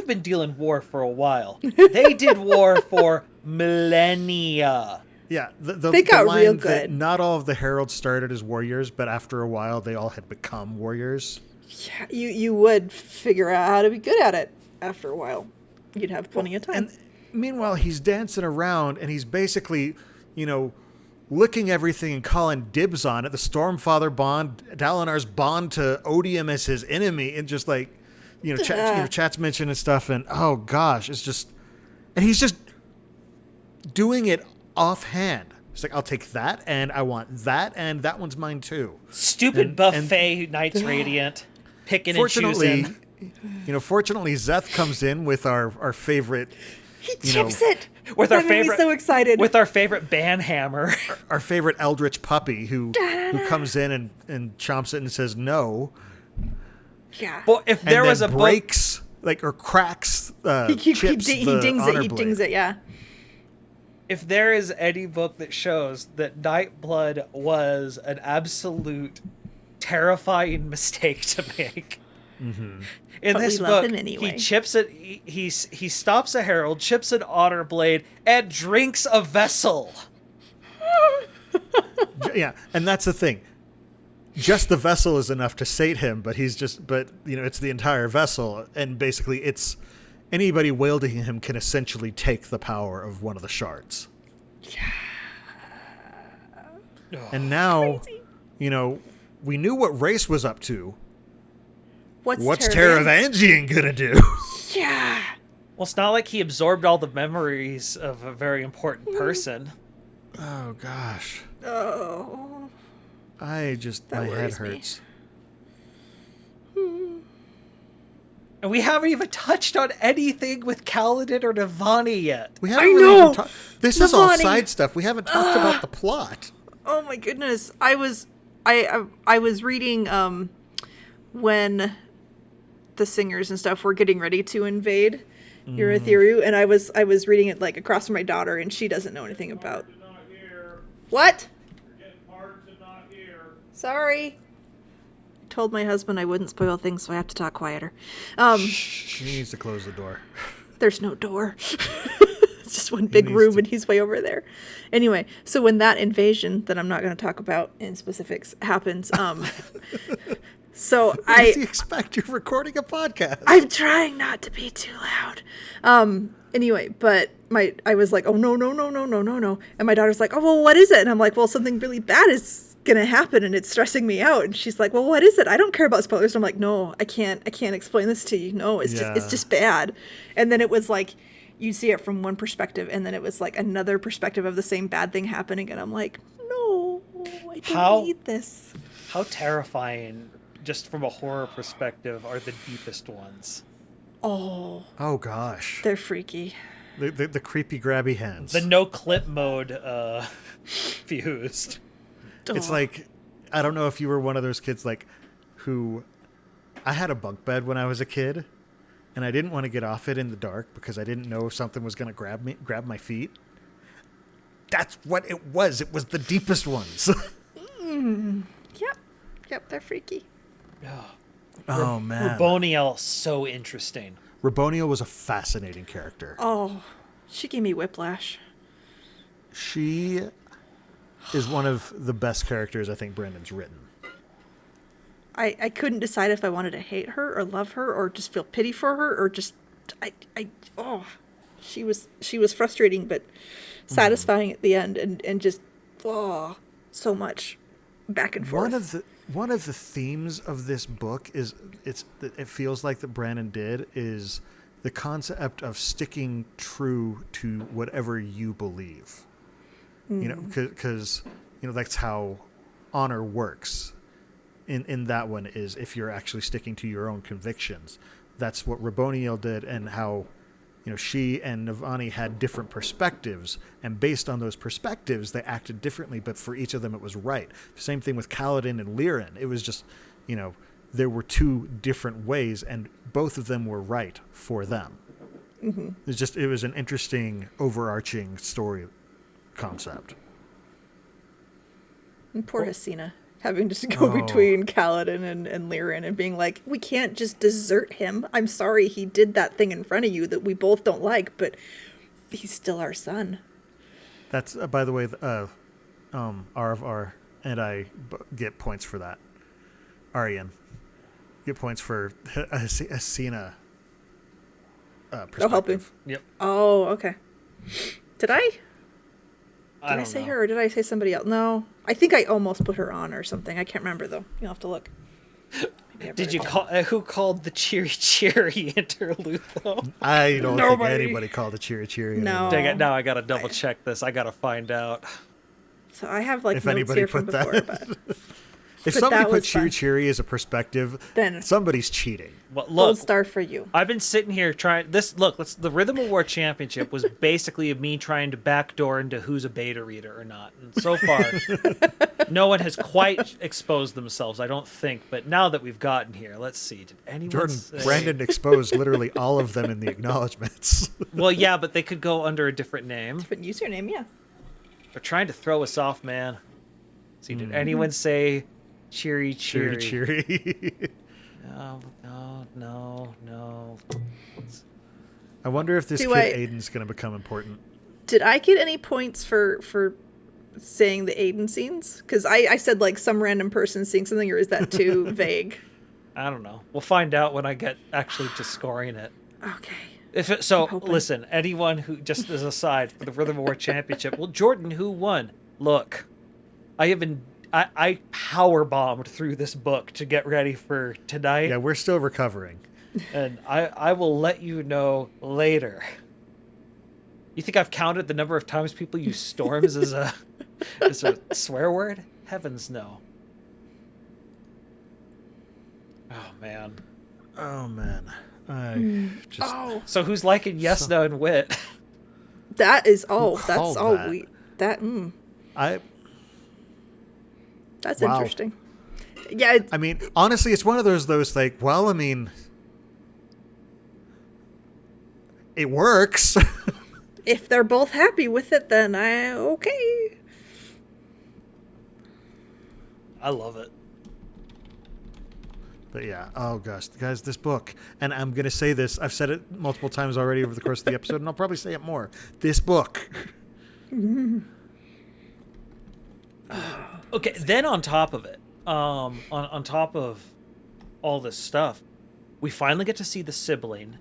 Speaker 3: been dealing war for a while. They did war for millennia.
Speaker 2: Yeah,
Speaker 4: They got
Speaker 2: line
Speaker 4: real
Speaker 2: that
Speaker 4: good.
Speaker 2: not all of the heralds started as warriors, but after a while, they all had become warriors.
Speaker 4: Yeah, you would figure out how to be good at it after a while. You'd have plenty of time.
Speaker 2: And meanwhile, he's dancing around, and he's basically, licking everything and calling dibs on it. The Stormfather bond, Dalinar's bond to Odium as his enemy, and just like, chat's mentioned and stuff, and oh gosh, it's just, and he's just doing it offhand. It's like, I'll take that, and I want that, and that one's mine too.
Speaker 3: Stupid
Speaker 2: And-
Speaker 3: buffet Knights Radiant, picking and
Speaker 2: Fortunately,
Speaker 3: choosing.
Speaker 2: fortunately, Zeth comes in with our favorite,
Speaker 4: he chips it.
Speaker 3: With our
Speaker 4: That made me
Speaker 3: favorite,
Speaker 4: so excited.
Speaker 3: with our favorite banhammer.
Speaker 2: our favorite eldritch puppy who comes in and chomps it and says no.
Speaker 4: yeah.
Speaker 3: Well, if
Speaker 2: And
Speaker 3: there
Speaker 2: then
Speaker 3: was a book,
Speaker 2: breaks or cracks,
Speaker 4: he
Speaker 2: chips
Speaker 4: dings
Speaker 2: the honor
Speaker 4: it. He
Speaker 2: blade.
Speaker 4: dings it. Yeah.
Speaker 3: if there is any book that shows that Nightblood was an absolute terrifying mistake to make.
Speaker 2: Mm-hmm.
Speaker 3: In
Speaker 4: But
Speaker 3: this
Speaker 4: we love
Speaker 3: book,
Speaker 4: him anyway.
Speaker 3: he chips it. He stops a herald, chips an honor blade, and drinks a vessel.
Speaker 2: Yeah, and that's the thing. Just the vessel is enough to sate him, but it's the entire vessel, and basically it's anybody wielding him can essentially take the power of one of the shards. Yeah. And now, we knew what Race was up to. What's Taravangian gonna do?
Speaker 4: Yeah.
Speaker 3: Well, it's not like he absorbed all the memories of a very important person.
Speaker 2: Oh gosh,
Speaker 4: Oh.
Speaker 2: my
Speaker 4: That
Speaker 2: head
Speaker 4: worries me.
Speaker 2: hurts.
Speaker 3: And we haven't even touched on anything with Kaladin or Navani yet.
Speaker 2: We haven't
Speaker 4: I
Speaker 2: really
Speaker 4: know!
Speaker 2: even this is all
Speaker 4: Navani!
Speaker 2: side stuff. We haven't talked about the plot.
Speaker 4: Oh my goodness. I was reading when the singers and stuff were getting ready to invade Urithiru, and I was reading it like across from my daughter, and she doesn't know anything about what? Sorry. I told my husband I wouldn't spoil things, so I have to talk quieter.
Speaker 2: He needs to close the door.
Speaker 4: There's no door. It's just one big
Speaker 2: needs
Speaker 4: room,
Speaker 2: to-
Speaker 4: and he's way over there. Anyway, so when that invasion that I'm not going to talk about in specifics happens, so
Speaker 2: What does he expect? You're recording a podcast.
Speaker 4: I'm trying not to be too loud. Anyway, but I was like, oh no, and my daughter's like, oh well, what is it? And I'm like, well, something really bad is gonna happen, and it's stressing me out. And she's like, well, what is it? I don't care about spoilers. And I'm like, no, I can't explain this to you. No, it's just bad. And then it was like, you see it from one perspective, and then it was like another perspective of the same bad thing happening, and I'm like, no, I don't need this.
Speaker 3: How terrifying, just from a horror perspective, are the deepest ones.
Speaker 4: Oh,
Speaker 2: Gosh.
Speaker 4: they're freaky.
Speaker 2: The creepy grabby hands.
Speaker 3: The no clip mode fused.
Speaker 2: It's like, I don't know if you were one of those kids who I had a bunk bed when I was a kid, and I didn't want to get off it in the dark because I didn't know if something was going to grab my feet. That's what it was. It was the deepest ones.
Speaker 4: Yep, they're freaky.
Speaker 2: Oh man.
Speaker 3: Raboniel, so interesting.
Speaker 2: Raboniel was a fascinating character.
Speaker 4: Oh, she gave me whiplash.
Speaker 2: She is one of the best characters I think Brandon's written.
Speaker 4: I couldn't decide if I wanted to hate her or love her or just feel pity for her or just she was frustrating but satisfying at the end and just so much back and forth.
Speaker 2: One of the themes of this book is it feels like that Brandon did is the concept of sticking true to whatever you believe. You know, because that's how honor works. In that one is if you're actually sticking to your own convictions. That's what Raboniel did, and how she and Navani had different perspectives, and based on those perspectives they acted differently, but for each of them it was right. Same thing with Kaladin and Lirin. It was just there were two different ways and both of them were right for them. It was an interesting overarching story concept.
Speaker 4: And poor Hasina having to go between Kaladin and Lirin and being like, we can't just desert him. I'm sorry he did that thing in front of you that we both don't like, but he's still our son.
Speaker 2: That's, by the way, Arv and I get points for that. Aryan get points for Hasina perspective.
Speaker 4: Helping.
Speaker 3: Yep.
Speaker 4: Oh, okay. Did I? Did I
Speaker 3: don't
Speaker 4: say
Speaker 3: know.
Speaker 4: her or did I say somebody else? No. I think I almost put her on or something. I can't remember, though. You'll have to look.
Speaker 3: Did you call? Who called the Cheery Cherry interlude, though?
Speaker 2: I don't
Speaker 4: Nobody.
Speaker 2: think anybody called it Cheery Cheery.
Speaker 4: No.
Speaker 3: Dang it, now I gotta double check this. I gotta find out.
Speaker 4: So I have, like,
Speaker 2: If
Speaker 4: notes
Speaker 2: anybody
Speaker 4: here from
Speaker 2: put
Speaker 4: before,
Speaker 2: that.
Speaker 4: but
Speaker 2: If
Speaker 4: But
Speaker 2: somebody
Speaker 4: that
Speaker 2: put
Speaker 4: was
Speaker 2: Cheery
Speaker 4: fun.
Speaker 2: Cheery as a perspective,
Speaker 4: Then-
Speaker 2: somebody's cheating.
Speaker 3: Well,
Speaker 4: gold
Speaker 3: look,
Speaker 4: star for you.
Speaker 3: I've been sitting here trying this. Look, the Rhythm of War Championship was basically me trying to backdoor into who's a beta reader or not. And so far, no one has quite exposed themselves, I don't think. But now that we've gotten here, let's see. Did anyone
Speaker 2: Jordan,
Speaker 3: say...
Speaker 2: Brandon exposed literally all of them in the acknowledgments.
Speaker 3: Well, yeah, but they could go under a different name.
Speaker 4: Different username, yeah.
Speaker 3: They're trying to throw us off, man. See, did anyone say Cheery Cheery?
Speaker 2: Cheery Cheery.
Speaker 3: No.
Speaker 2: I wonder if this
Speaker 4: Do
Speaker 2: kid
Speaker 4: I-
Speaker 2: Aiden's going to become important.
Speaker 4: Did I get any points for saying the Aiden scenes? Because I said, like, some random person seeing something, or is that too vague?
Speaker 3: I don't know. We'll find out when I get actually to scoring it.
Speaker 4: Okay.
Speaker 3: So,
Speaker 4: hoping.
Speaker 3: listen, anyone who, just as a side, for the Rhythm of War Championship, well, Jordan, who won? Look, I power bombed through this book to get ready for tonight,
Speaker 2: Yeah, we're still recovering.
Speaker 3: and I will let you know later. You think I've counted the number of times people use storms as a swear word? Heavens no. Oh man.
Speaker 2: Oh, man. I just...
Speaker 4: Oh,
Speaker 3: So who's liking Yes, No, and Wit?
Speaker 4: that is,
Speaker 2: called
Speaker 4: that's all
Speaker 2: that?
Speaker 4: That's
Speaker 2: Wow.
Speaker 4: interesting. Yeah,
Speaker 2: I mean, honestly, it's one of those like, well, I mean, it works.
Speaker 4: if they're both happy with it, then okay.
Speaker 3: I love it.
Speaker 2: But yeah, oh gosh, guys, this book, and I'm going to say this, I've said it multiple times already over the course of the episode, and I'll probably say it more. This book.
Speaker 3: Okay, then on top of it, on top of all this stuff, we finally get to see the sibling,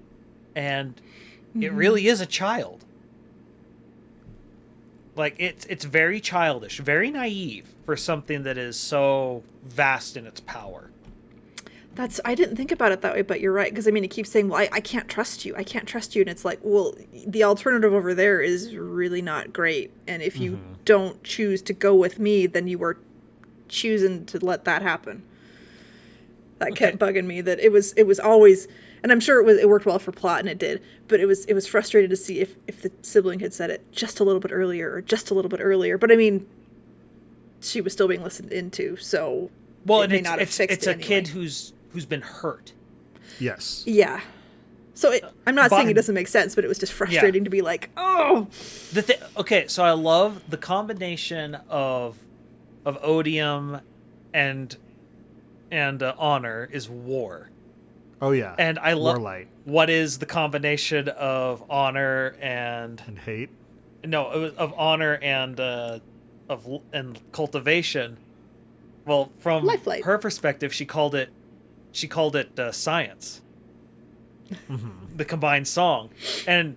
Speaker 3: and it really is a child. Like, it's very childish, very naive for something that is so vast in its power.
Speaker 4: I didn't think about it that way, but you're right. Because, I mean, it keeps saying, well, I can't trust you. I can't trust you. And it's like, well, the alternative over there is really not great. And if you don't choose to go with me, then you were choosing to let that happen. That kept bugging me, that it was always, and I'm sure it worked well for plot, and it did, but it was frustrating to see if the sibling had said it just a little bit earlier or just a little bit earlier. But I mean, she was still being listened into, so
Speaker 3: Well,
Speaker 4: it
Speaker 3: and
Speaker 4: may not have fixed
Speaker 3: it's
Speaker 4: it
Speaker 3: a
Speaker 4: anyway.
Speaker 3: kid who's been hurt.
Speaker 2: Yes.
Speaker 4: Yeah. So I'm not saying it
Speaker 3: But-
Speaker 4: doesn't make sense, but it was just frustrating to be like, oh.
Speaker 3: Okay, so I love the combination of odium and honor is war.
Speaker 2: Oh yeah.
Speaker 3: And I love
Speaker 2: Warlight
Speaker 3: what is the combination of honor and
Speaker 2: hate.
Speaker 3: no, it was of honor and and cultivation. Well, from
Speaker 4: Lifelight.
Speaker 3: her perspective, she called it science. The combined song. And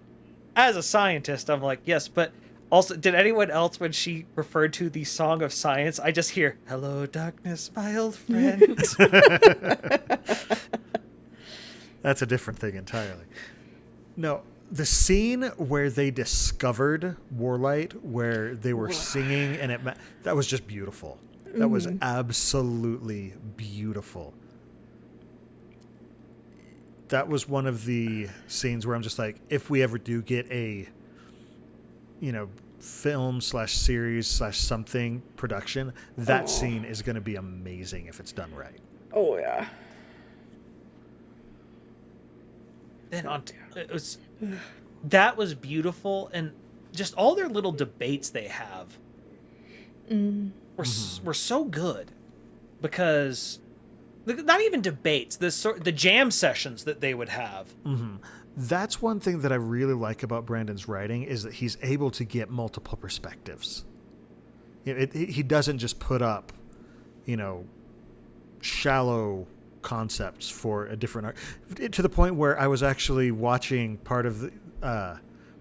Speaker 3: as a scientist, I'm like, yes, but also, did anyone else, when she referred to the Song of Science, I just hear, hello, darkness, my old friend.
Speaker 2: That's a different thing entirely. No, the scene where they discovered Warlight, where they were singing, and that was just beautiful. That was absolutely beautiful. That was one of the scenes where I'm just like, if we ever do get a, film /series /something production, that scene is going to be amazing if it's done right.
Speaker 4: Oh yeah.
Speaker 3: Then that was beautiful, and just all their little debates they have were so good, because not even debates, the jam sessions that they would have.
Speaker 2: That's one thing that I really like about Brandon's writing, is that he's able to get multiple perspectives. He doesn't just put up, shallow concepts for a different art, to the point where I was actually watching part of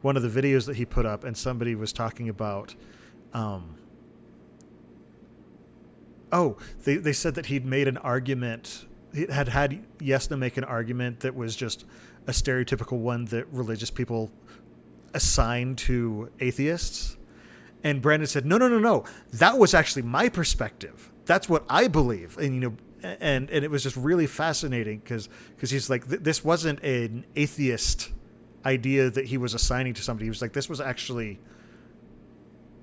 Speaker 2: one of the videos that he put up, and somebody was talking about they said that he'd made an argument, he had Yesna make an argument that was just a stereotypical one that religious people assign to atheists, and Brandon said no, that was actually my perspective, that's what I believe. And and it was just really fascinating, because he's like, this wasn't an atheist idea that he was assigning to somebody. He was like, this was actually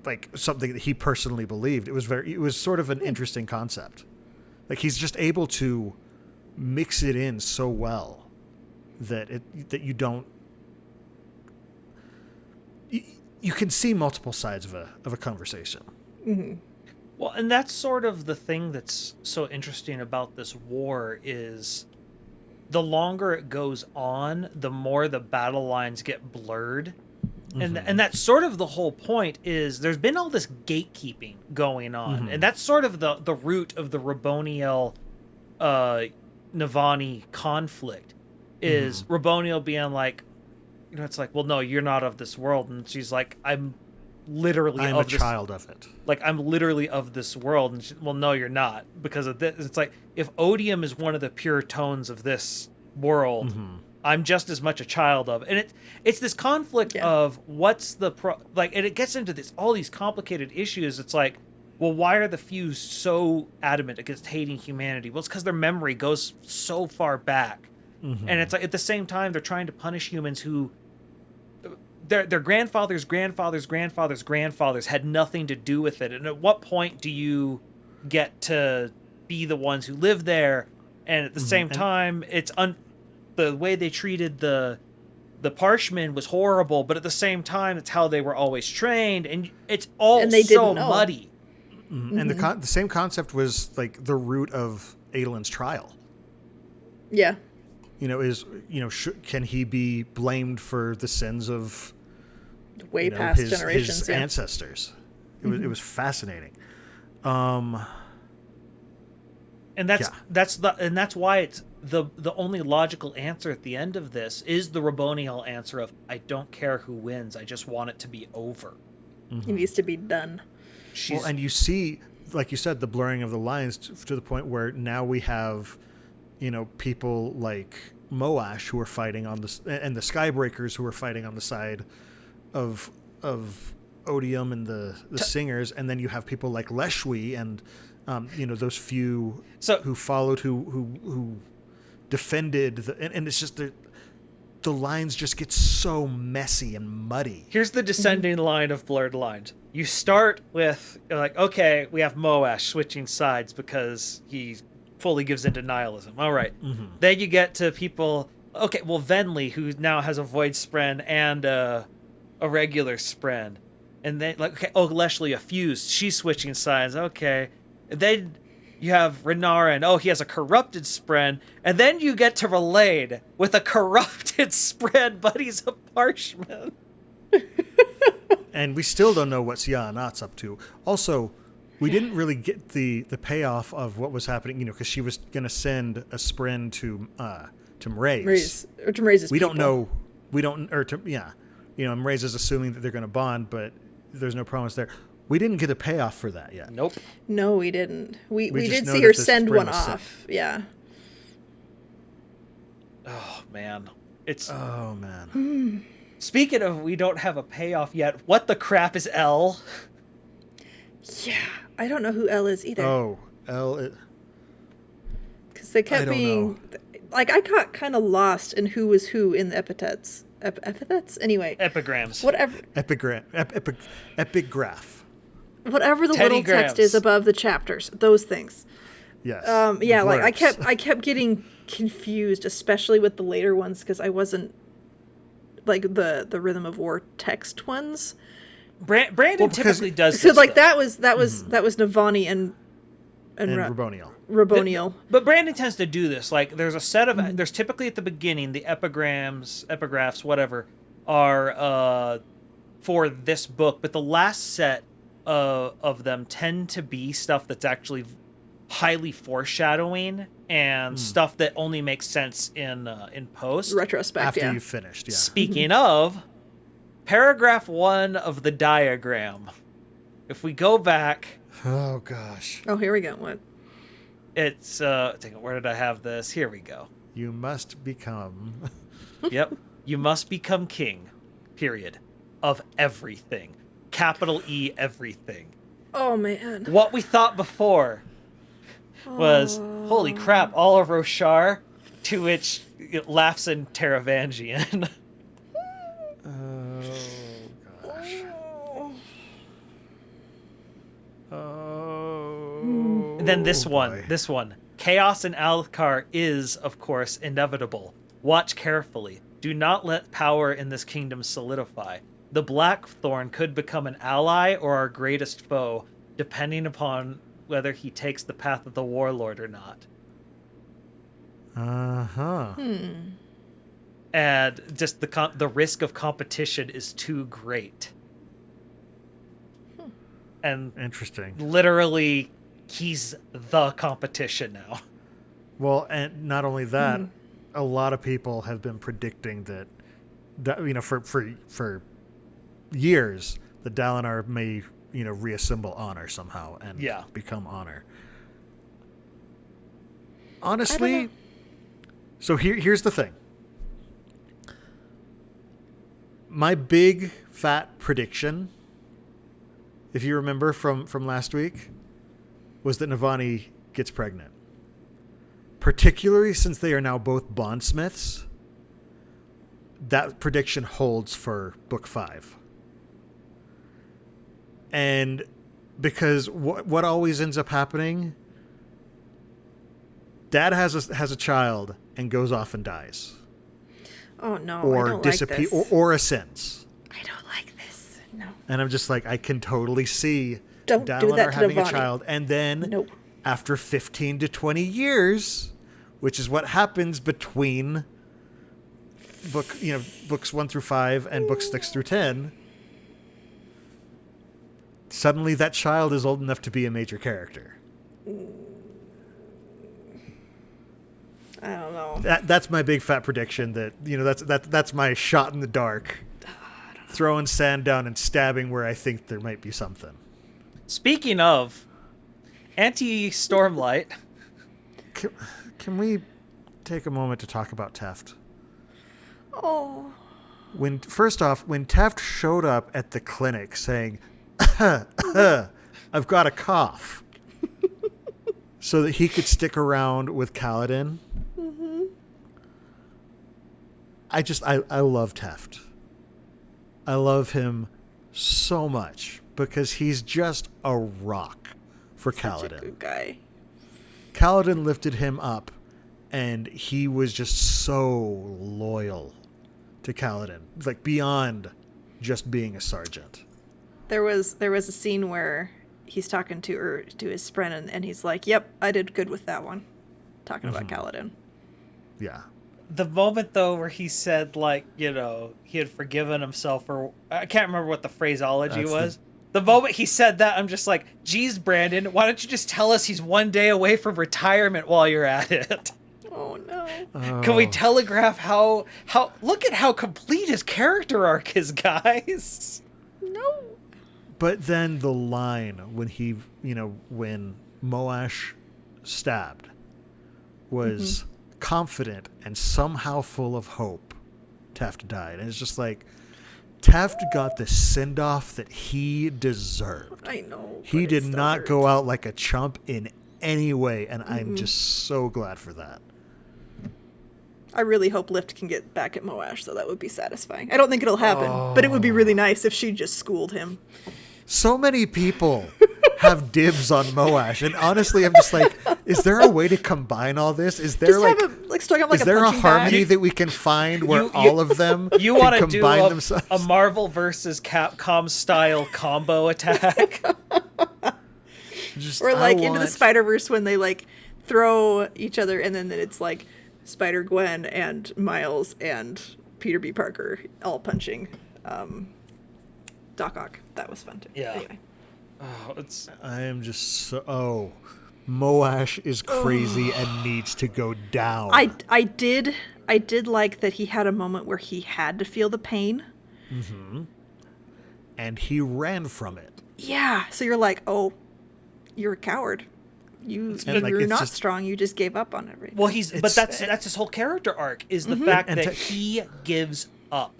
Speaker 2: like something that he personally believed. It was sort of an interesting concept. Like, he's just able to mix it in so well that you don't, you can see multiple sides of a conversation.
Speaker 3: Well, and that's sort of the thing that's so interesting about this war, is the longer it goes on, the more the battle lines get blurred. And that's sort of the whole point, is there's been all this gatekeeping going on. And that's sort of the root of the Raboniel Navani conflict, is Raboniel being like, it's like, well, no, you're not of this world. And she's like, I'm a child of it. Like, I'm literally of this world. And well, no, you're not, because of this. It's like, if odium is one of the pure tones of this world, I'm just as much a child of it. And it's this conflict of what's the and it gets into all these complicated issues. It's like, well, why are the few so adamant against hating humanity? Well, it's because their memory goes so far back. And it's like, at the same time, they're trying to punish humans who their grandfathers' had nothing to do with it. And at what point do you get to be the ones who live there? And at the same time, it's the way they treated the Parshmen was horrible, but at the same time, it's how they were always trained, and it's all so muddy.
Speaker 2: And the same concept was like the root of Adolin's trial.
Speaker 4: Yeah.
Speaker 2: Can he be blamed for the sins of
Speaker 4: way past generations,
Speaker 2: his ancestors? It was fascinating.
Speaker 3: And that's why it's the only logical answer at the end of this is the Raboniel answer of, I don't care who wins, I just want it to be over.
Speaker 4: It needs to be done.
Speaker 2: Well, and you see, like you said, the blurring of the lines to the point where now we have, people like Moash who are fighting on and the Skybreakers who are fighting on the side of Odium and the singers, and then you have people like Leshwi and those few who followed, who defended and it's just the lines just get so messy and muddy.
Speaker 3: Here's the descending line of blurred lines. You start with, like, okay, we have Moash switching sides because he fully gives into nihilism. All right. Then you get to people, okay, well, Venli, who now has a Void Spren and a regular Spren. And then, like, okay, Leslie, a Fused, she's switching sides. Okay. And then you have Renarin. Oh, he has a corrupted Spren. And then you get to Relade with a corrupted Spren, but he's a Parchman.
Speaker 2: And we still don't know what Syanat's up to. Also, we didn't really get the payoff of what was happening, because she was going to send a Spren to Mraize.
Speaker 4: Or to Mraize's
Speaker 2: We don't
Speaker 4: people.
Speaker 2: know. Mraize is assuming that they're going to bond, but there's no promise there. We didn't get a payoff for that yet.
Speaker 3: Nope.
Speaker 4: No, we didn't. We
Speaker 2: just
Speaker 4: did
Speaker 2: know
Speaker 4: see
Speaker 2: that
Speaker 4: her
Speaker 2: this
Speaker 4: send
Speaker 2: Spren
Speaker 4: one
Speaker 2: was sent.
Speaker 4: off. Yeah.
Speaker 3: Oh, man. It's...
Speaker 2: Oh, man.
Speaker 3: Speaking of we don't have a payoff yet, what the crap is L?
Speaker 4: Yeah. I don't know who Elle is either.
Speaker 2: Oh, L.
Speaker 4: Because they
Speaker 2: I
Speaker 4: kept
Speaker 2: don't
Speaker 4: being... Like, I got kind of lost in who was who in the epithets. Epithets? Anyway.
Speaker 3: Epigrams.
Speaker 4: Whatever.
Speaker 2: Epigraph.
Speaker 4: Whatever the little text
Speaker 3: Teddygrams.
Speaker 4: is above the chapters. Those things.
Speaker 2: Yes.
Speaker 4: Yeah, like
Speaker 2: Blurbs.
Speaker 4: I kept getting confused, especially with the later ones, because I wasn't like the Rhythm of War text ones.
Speaker 3: Brandon
Speaker 2: Well, because-
Speaker 3: typically does
Speaker 4: So
Speaker 3: this,
Speaker 4: like
Speaker 3: though.
Speaker 4: that was Navani and
Speaker 2: Raboniel.
Speaker 4: Raboniel.
Speaker 3: But Brandon tends to do this. Like, there's a set of... There's typically at the beginning, the epigraphs, whatever, are for this book. But the last set of them tend to be stuff that's actually highly foreshadowing and stuff that only makes sense in post.
Speaker 4: Retrospect,
Speaker 2: After
Speaker 4: yeah.
Speaker 2: you finished, yeah.
Speaker 3: Speaking of, paragraph 1 of the diagram. If we go back...
Speaker 2: Oh, gosh.
Speaker 4: Oh, here we go. What?
Speaker 3: It's where did I have this? Here we go.
Speaker 2: You must become...
Speaker 3: Yep. You must become king. Period. Of everything. Capital E everything.
Speaker 4: Oh man.
Speaker 3: What we thought before was, holy crap, all of Roshar, to which it laughs in Taravangian.
Speaker 2: Oh, gosh. Oh.
Speaker 3: And then this
Speaker 2: boy.
Speaker 3: one. Chaos in Althkar is, of course, inevitable. Watch carefully. Do not let power in this kingdom solidify. The Blackthorn could become an ally or our greatest foe, depending upon whether he takes the path of the warlord or not.
Speaker 2: Uh-huh.
Speaker 3: And just the risk of competition is too great. And
Speaker 2: Interesting.
Speaker 3: literally, he's the competition now.
Speaker 2: Well, and not only that, a lot of people have been predicting that for years, the Dalinar may, reassemble Honor somehow and become Honor. Honestly, so here's the thing. My big fat prediction, if you remember from last week, was that Navani gets pregnant. Particularly since they are now both bondsmiths, that prediction holds for book 5. And because what always ends up happening, Dad has a child and goes off and dies,
Speaker 4: Oh no. I
Speaker 2: or
Speaker 4: don't
Speaker 2: disappear,
Speaker 4: like this.
Speaker 2: or ascends.
Speaker 4: I don't like this. No.
Speaker 2: And I'm just like, I can totally see
Speaker 4: Don't do
Speaker 2: Dalinar
Speaker 4: that to
Speaker 2: having a
Speaker 4: Navani.
Speaker 2: child, and then
Speaker 4: Nope.
Speaker 2: after 15 to 20 years, which is what happens between books 1 through 5 and books 6 through 10, suddenly that child is old enough to be a major character.
Speaker 4: I don't know.
Speaker 2: That's my big fat prediction. That's my shot in the dark, throwing sand down and stabbing where I think there might be something.
Speaker 3: Speaking of anti-Stormlight,
Speaker 2: Can we take a moment to talk about Teft?
Speaker 4: Oh.
Speaker 2: First off, when Teft showed up at the clinic saying, I've got a cough, so that he could stick around with Kaladin, I love Teft. I love him so much because he's just a rock for
Speaker 4: Such a
Speaker 2: Kaladin.
Speaker 4: good guy.
Speaker 2: Kaladin lifted him up, and he was just so loyal to Kaladin, like beyond just being a sergeant.
Speaker 4: There was a scene where he's talking to his friend, and he's like, "Yep, I did good with that one." Talking about Kaladin.
Speaker 2: Yeah.
Speaker 3: The moment, though, where he said, like, you know, he had forgiven himself, or I can't remember what the phraseology was. The moment he said that, I'm just like, geez, Brandon, why don't you just tell us he's one day away from retirement while you're at it?
Speaker 4: Oh, no.
Speaker 3: Can we telegraph how look at how complete his character arc is, guys?
Speaker 4: No.
Speaker 2: But then the line when he, you know, when Moash stabbed was confident and somehow full of hope. Taft died. And it's just like, Taft got the send-off that he deserved.
Speaker 4: I know.
Speaker 2: He did not go out like a chump in any way, and I'm just so glad for that.
Speaker 4: I really hope Lift can get back at Moash, though. That would be satisfying. I don't think it'll happen, but it would be really nice if she just schooled him.
Speaker 2: So many people have dibs on Moash, and honestly, I'm just like, is there a way to combine all this? Is there is there a harmony that we can find where all of them
Speaker 3: you
Speaker 2: can
Speaker 3: want to
Speaker 2: combine
Speaker 3: do
Speaker 2: themselves?
Speaker 3: a Marvel versus Capcom style combo attack?
Speaker 4: Or like into the Spider-Verse when they like throw each other, and then it's like Spider-Gwen and Miles and Peter B. Parker all punching Doc Ock. That was fun too.
Speaker 3: Yeah.
Speaker 4: Anyway.
Speaker 2: I am just so... Moash is crazy and needs to go down.
Speaker 4: I did like that he had a moment where he had to feel the pain.
Speaker 2: And he ran from it.
Speaker 4: Yeah. So you're like, oh, you're a coward. You're not strong. You just gave up on everything.
Speaker 3: Well, that's his whole character arc is the fact that he gives up.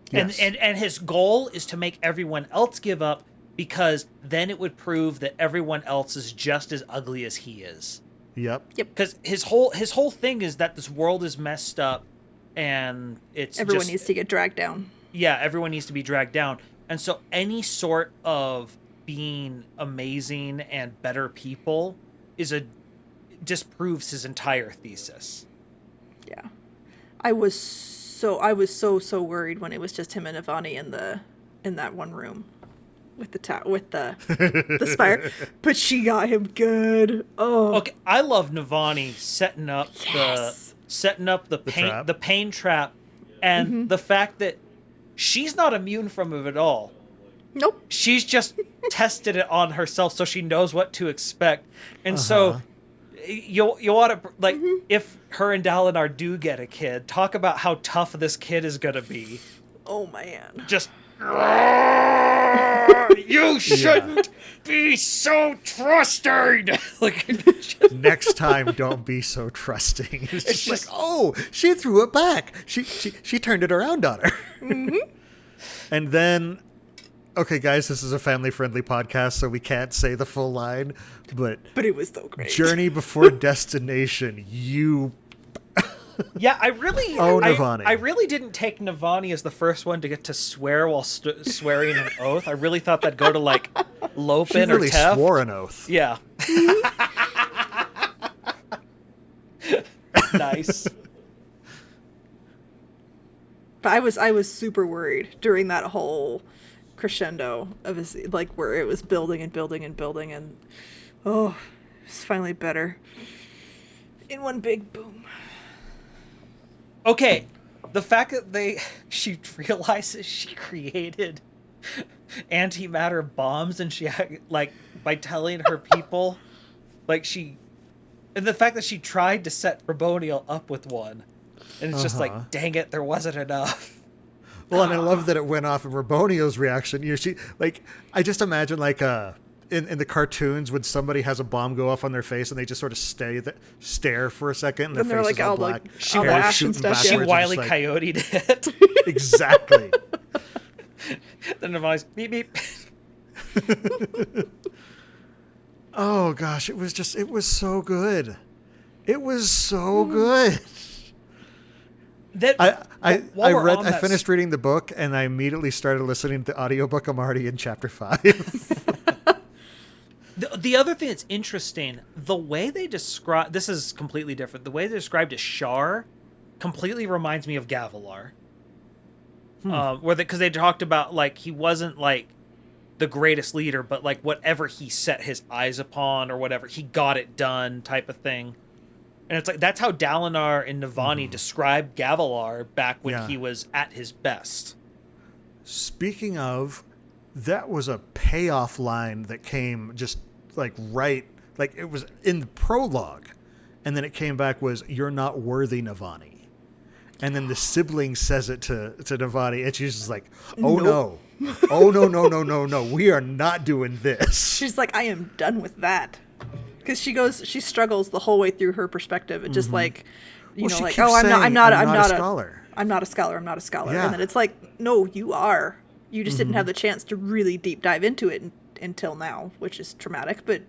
Speaker 2: Yes.
Speaker 3: And his goal is to make everyone else give up, because then it would prove that everyone else is just as ugly as he is.
Speaker 2: Yep.
Speaker 3: Because his whole thing is that this world is messed up, and
Speaker 4: everyone needs to get dragged down.
Speaker 3: Yeah, everyone needs to be dragged down, and so any sort of being amazing and better people disproves his entire thesis.
Speaker 4: Yeah, I was so worried when it was just him and Ivani in that one room with the spire, but she got him good. Oh,
Speaker 3: okay. I love Navani setting up the pain trap, and the fact that she's not immune from it at all.
Speaker 4: Nope.
Speaker 3: She's just tested it on herself, so she knows what to expect, and so you want to like if her and Dalinar do get a kid, talk about how tough this kid is gonna be.
Speaker 4: Oh man.
Speaker 3: Just. You shouldn't be so trusting.
Speaker 2: Next time, don't be so trusting. It's just like, oh, she threw it back. She turned it around on her. And then, okay, guys, this is a family-friendly podcast, so we can't say the full line, but
Speaker 4: it was so great.
Speaker 2: Journey before destination.
Speaker 3: Yeah, I really
Speaker 2: Navani.
Speaker 3: I really didn't take Navani as the first one to get to swear while swearing an oath. I really thought that'd go to like Lopin
Speaker 2: really
Speaker 3: or Tef.
Speaker 2: swore an oath.
Speaker 3: Yeah. Nice.
Speaker 4: But I was super worried during that whole crescendo of his, like where it was building and building and building, and it's finally better in one big boom.
Speaker 3: Okay, the fact that she realizes she created antimatter bombs, and she like by telling her people, like and the fact that she tried to set Raboniel up with one, and it's just like, dang it, there wasn't enough.
Speaker 2: Well, and I love that it went off of Raboniel's reaction. She like, I just imagine like in the cartoons when somebody has a bomb go off on their face and they just sort of stare for a second and their face is all black.
Speaker 3: She Wile E. Coyote'd it.
Speaker 2: Exactly.
Speaker 3: Then Navani's beep beep.
Speaker 2: Oh gosh, it was so good. It was so good. I finished reading the book and I immediately started listening to the audiobook. I'm already in chapter 5.
Speaker 3: The other thing that's interesting, the way they describe... This is completely different. The way they described Ashar completely reminds me of Gavilar. Because they talked about, like, he wasn't, like, the greatest leader, but like whatever he set his eyes upon or whatever, he got it done type of thing. And it's like, that's how Dalinar and Navani described Gavilar back when he was at his best.
Speaker 2: Speaking of, that was a payoff line that came just like it was in the prologue. And then it came back was, "You're not worthy, Navani." And then the sibling says it to Navani, and she's just like, "Oh no. Oh no. We are not doing this."
Speaker 4: She's like, "I am done with that." Because she struggles the whole way through her perspective. It's just like, you know, like, "Oh, I'm not a scholar. I'm not a scholar."
Speaker 2: Yeah.
Speaker 4: And then it's like, "No, you are. You just didn't have the chance to really deep dive into it until now," which is traumatic, but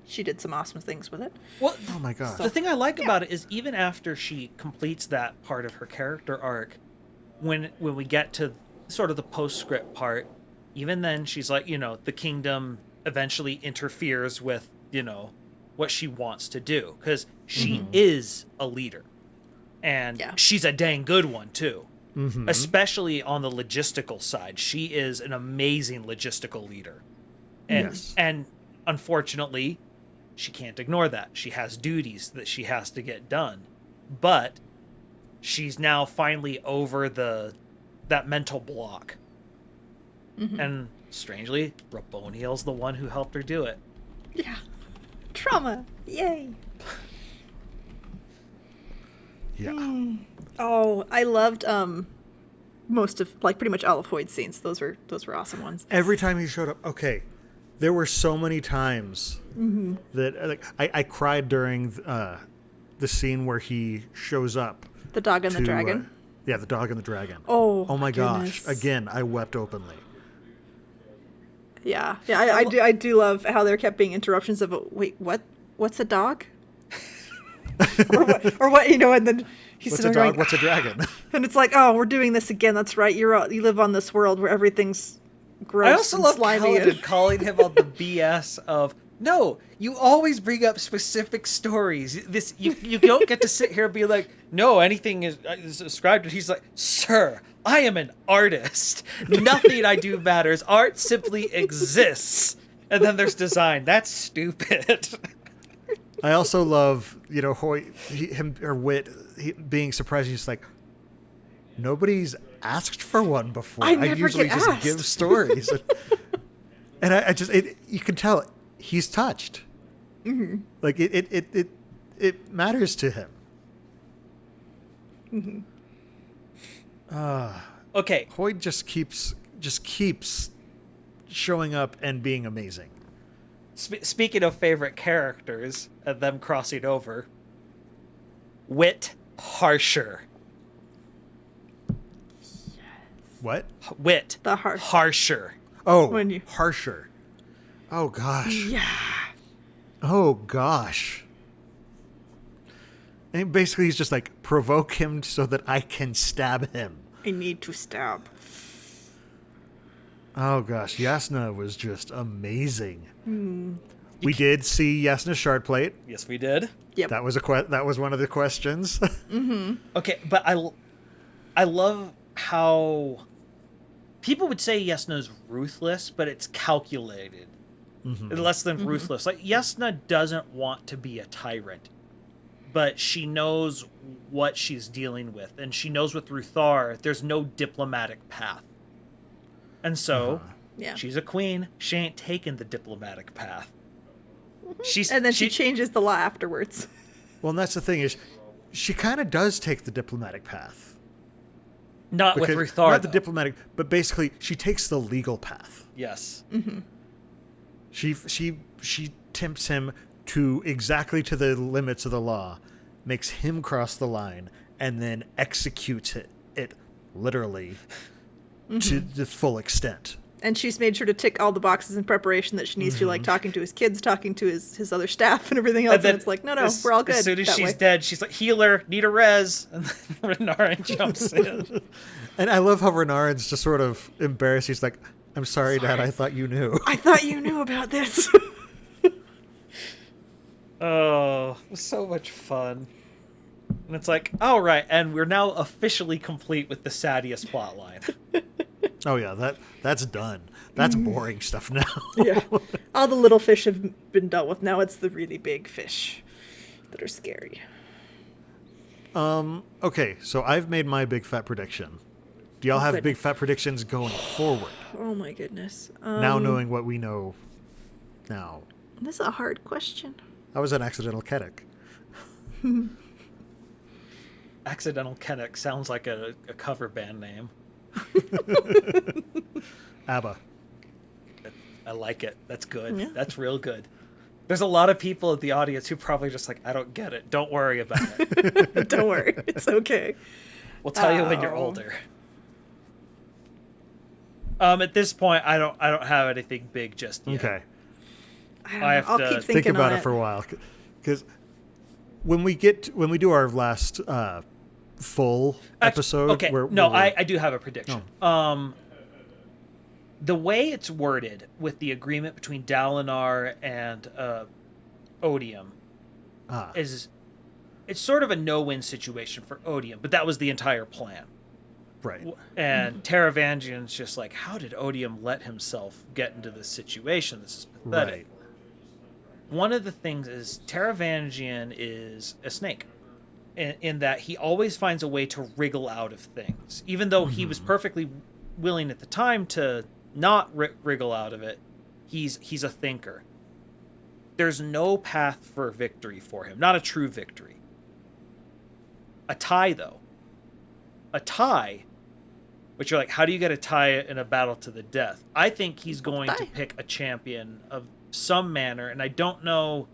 Speaker 4: she did some awesome things with it.
Speaker 3: Well,
Speaker 2: Oh my god.
Speaker 3: the thing I like about it is even after she completes that part of her character arc, when we get to sort of the postscript part, even then she's like, you know, the kingdom eventually interferes with, you know, what she wants to do, because she is a leader, and she's a dang good one too. Especially on the logistical side, she is an amazing logistical leader, and unfortunately, she can't ignore that. She has duties that she has to get done, but she's now finally over that mental block. And strangely, Raboniel's the one who helped her do it.
Speaker 4: Yeah. Trauma. Yay.
Speaker 2: Yeah.
Speaker 4: Oh, I loved most of, like, pretty much all of Hoyd's scenes. Those were awesome ones.
Speaker 2: Every time he showed up, okay, there were so many times that like I cried during the scene where he shows up.
Speaker 4: The dog and the dragon.
Speaker 2: Yeah, the dog and the dragon.
Speaker 4: Oh
Speaker 2: my
Speaker 4: goodness.
Speaker 2: gosh! Again, I wept openly.
Speaker 4: Yeah. I do love how there kept being interruptions of, wait, what? What's a dog? or what? You know, and then he's
Speaker 2: What's
Speaker 4: sitting
Speaker 2: a
Speaker 4: there
Speaker 2: dog?
Speaker 4: going,
Speaker 2: What's a dragon?
Speaker 4: and it's like, oh, we're doing this again. That's right. You live on this world where everything's gross
Speaker 3: I also
Speaker 4: and
Speaker 3: love
Speaker 4: slimy.
Speaker 3: Kaladin calling him on the BS of, no, you always bring up specific stories. This you don't get to sit here and be like, no, anything is ascribed to. He's like, sir, I am an artist. Nothing I do matters. Art simply exists. And then there's design. That's stupid.
Speaker 2: I also love, you know, Wit being surprised. He's like, nobody's asked for one before.
Speaker 4: I never
Speaker 2: usually
Speaker 4: get
Speaker 2: just
Speaker 4: asked."
Speaker 2: give stories. And I just, you can tell he's touched. Like it matters to him.
Speaker 3: Okay.
Speaker 2: Hoyd just keeps showing up and being amazing.
Speaker 3: Speaking of favorite characters and them crossing over, Wit Harsher.
Speaker 2: What?
Speaker 3: Wit.
Speaker 4: The harsh.
Speaker 3: Harsher.
Speaker 2: Oh,
Speaker 4: When
Speaker 2: harsher. Oh gosh.
Speaker 4: Yeah.
Speaker 2: Oh gosh. And basically he's just like, provoke him so that I can stab him.
Speaker 4: I need to stab.
Speaker 2: Oh gosh, Yasna was just amazing. We did see Yasna's shard plate.
Speaker 3: Yes, we did.
Speaker 4: Yep.
Speaker 2: That was that was one of the questions.
Speaker 3: Okay, but I love how people would say Yasna's ruthless, but it's calculated. Less than ruthless. Like, Yasna doesn't want to be a tyrant, but she knows what she's dealing with, and she knows with Ruthar there's no diplomatic path. And so,
Speaker 4: Yeah.
Speaker 3: she's a queen. She ain't taking the diplomatic path.
Speaker 4: And then she changes the law afterwards.
Speaker 2: Well, and that's the thing is, she kind of does take the diplomatic path.
Speaker 3: Not with
Speaker 2: Because-
Speaker 3: Ruthar,
Speaker 2: Not the
Speaker 3: though.
Speaker 2: diplomatic, but basically she takes the legal path.
Speaker 3: Yes.
Speaker 2: She tempts him to exactly to the limits of the law, makes him cross the line, and then executes it literally to the full extent.
Speaker 4: And she's made sure to tick all the boxes in preparation that she needs to, like talking to his kids, talking to his other staff, and everything else. And,
Speaker 3: then
Speaker 4: it's like, no, we're all good.
Speaker 3: As soon as
Speaker 4: that
Speaker 3: she's
Speaker 4: way.
Speaker 3: dead, she's like, healer, need a res. And then Renarin jumps in.
Speaker 2: And I love how Renarin's just sort of embarrassed. He's like, I'm sorry, Dad, I thought you knew.
Speaker 4: I thought you knew about this.
Speaker 3: Oh, it was so much fun. And it's like, all right, and we're now officially complete with the Sadius plotline.
Speaker 2: Oh yeah, that's done. That's boring stuff now.
Speaker 4: Yeah. All the little fish have been dealt with. Now it's the really big fish that are scary.
Speaker 2: Okay, so I've made my big fat prediction. Do y'all have
Speaker 4: goodness.
Speaker 2: big fat predictions going forward?
Speaker 4: Oh my goodness.
Speaker 2: Now knowing what we know now.
Speaker 4: This is a hard question.
Speaker 2: I was an accidental Ketic.
Speaker 3: Accidental Kenneck sounds like a cover band name.
Speaker 2: ABBA.
Speaker 3: I like it. That's good.
Speaker 4: Yeah.
Speaker 3: That's real good. There's a lot of people in the audience who probably just like, I don't get it. Don't worry about it.
Speaker 4: Don't worry. It's okay.
Speaker 3: We'll tell you when you're older. At this point, I don't have anything big just yet.
Speaker 2: Okay.
Speaker 4: I'll keep thinking
Speaker 2: Think about
Speaker 4: on
Speaker 2: it for a while, because when we do our last full episode,
Speaker 3: Okay. I do have a prediction. The way it's worded with the agreement between Dalinar and Odium is it's sort of a no-win situation for Odium, but that was the entire plan.
Speaker 2: right.
Speaker 3: And Taravangian's just like, how did Odium let himself get into this situation? This is pathetic.
Speaker 2: Right.
Speaker 3: One of the things is Taravangian is a snake in that he always finds a way to wriggle out of things. Even though he was perfectly willing at the time to not wriggle out of it, he's a thinker. There's no path for victory for him. Not a true victory. A tie, though. A tie, which you're like, how do you get a tie in a battle to the death? I think he's going to pick a champion of some manner, and I don't know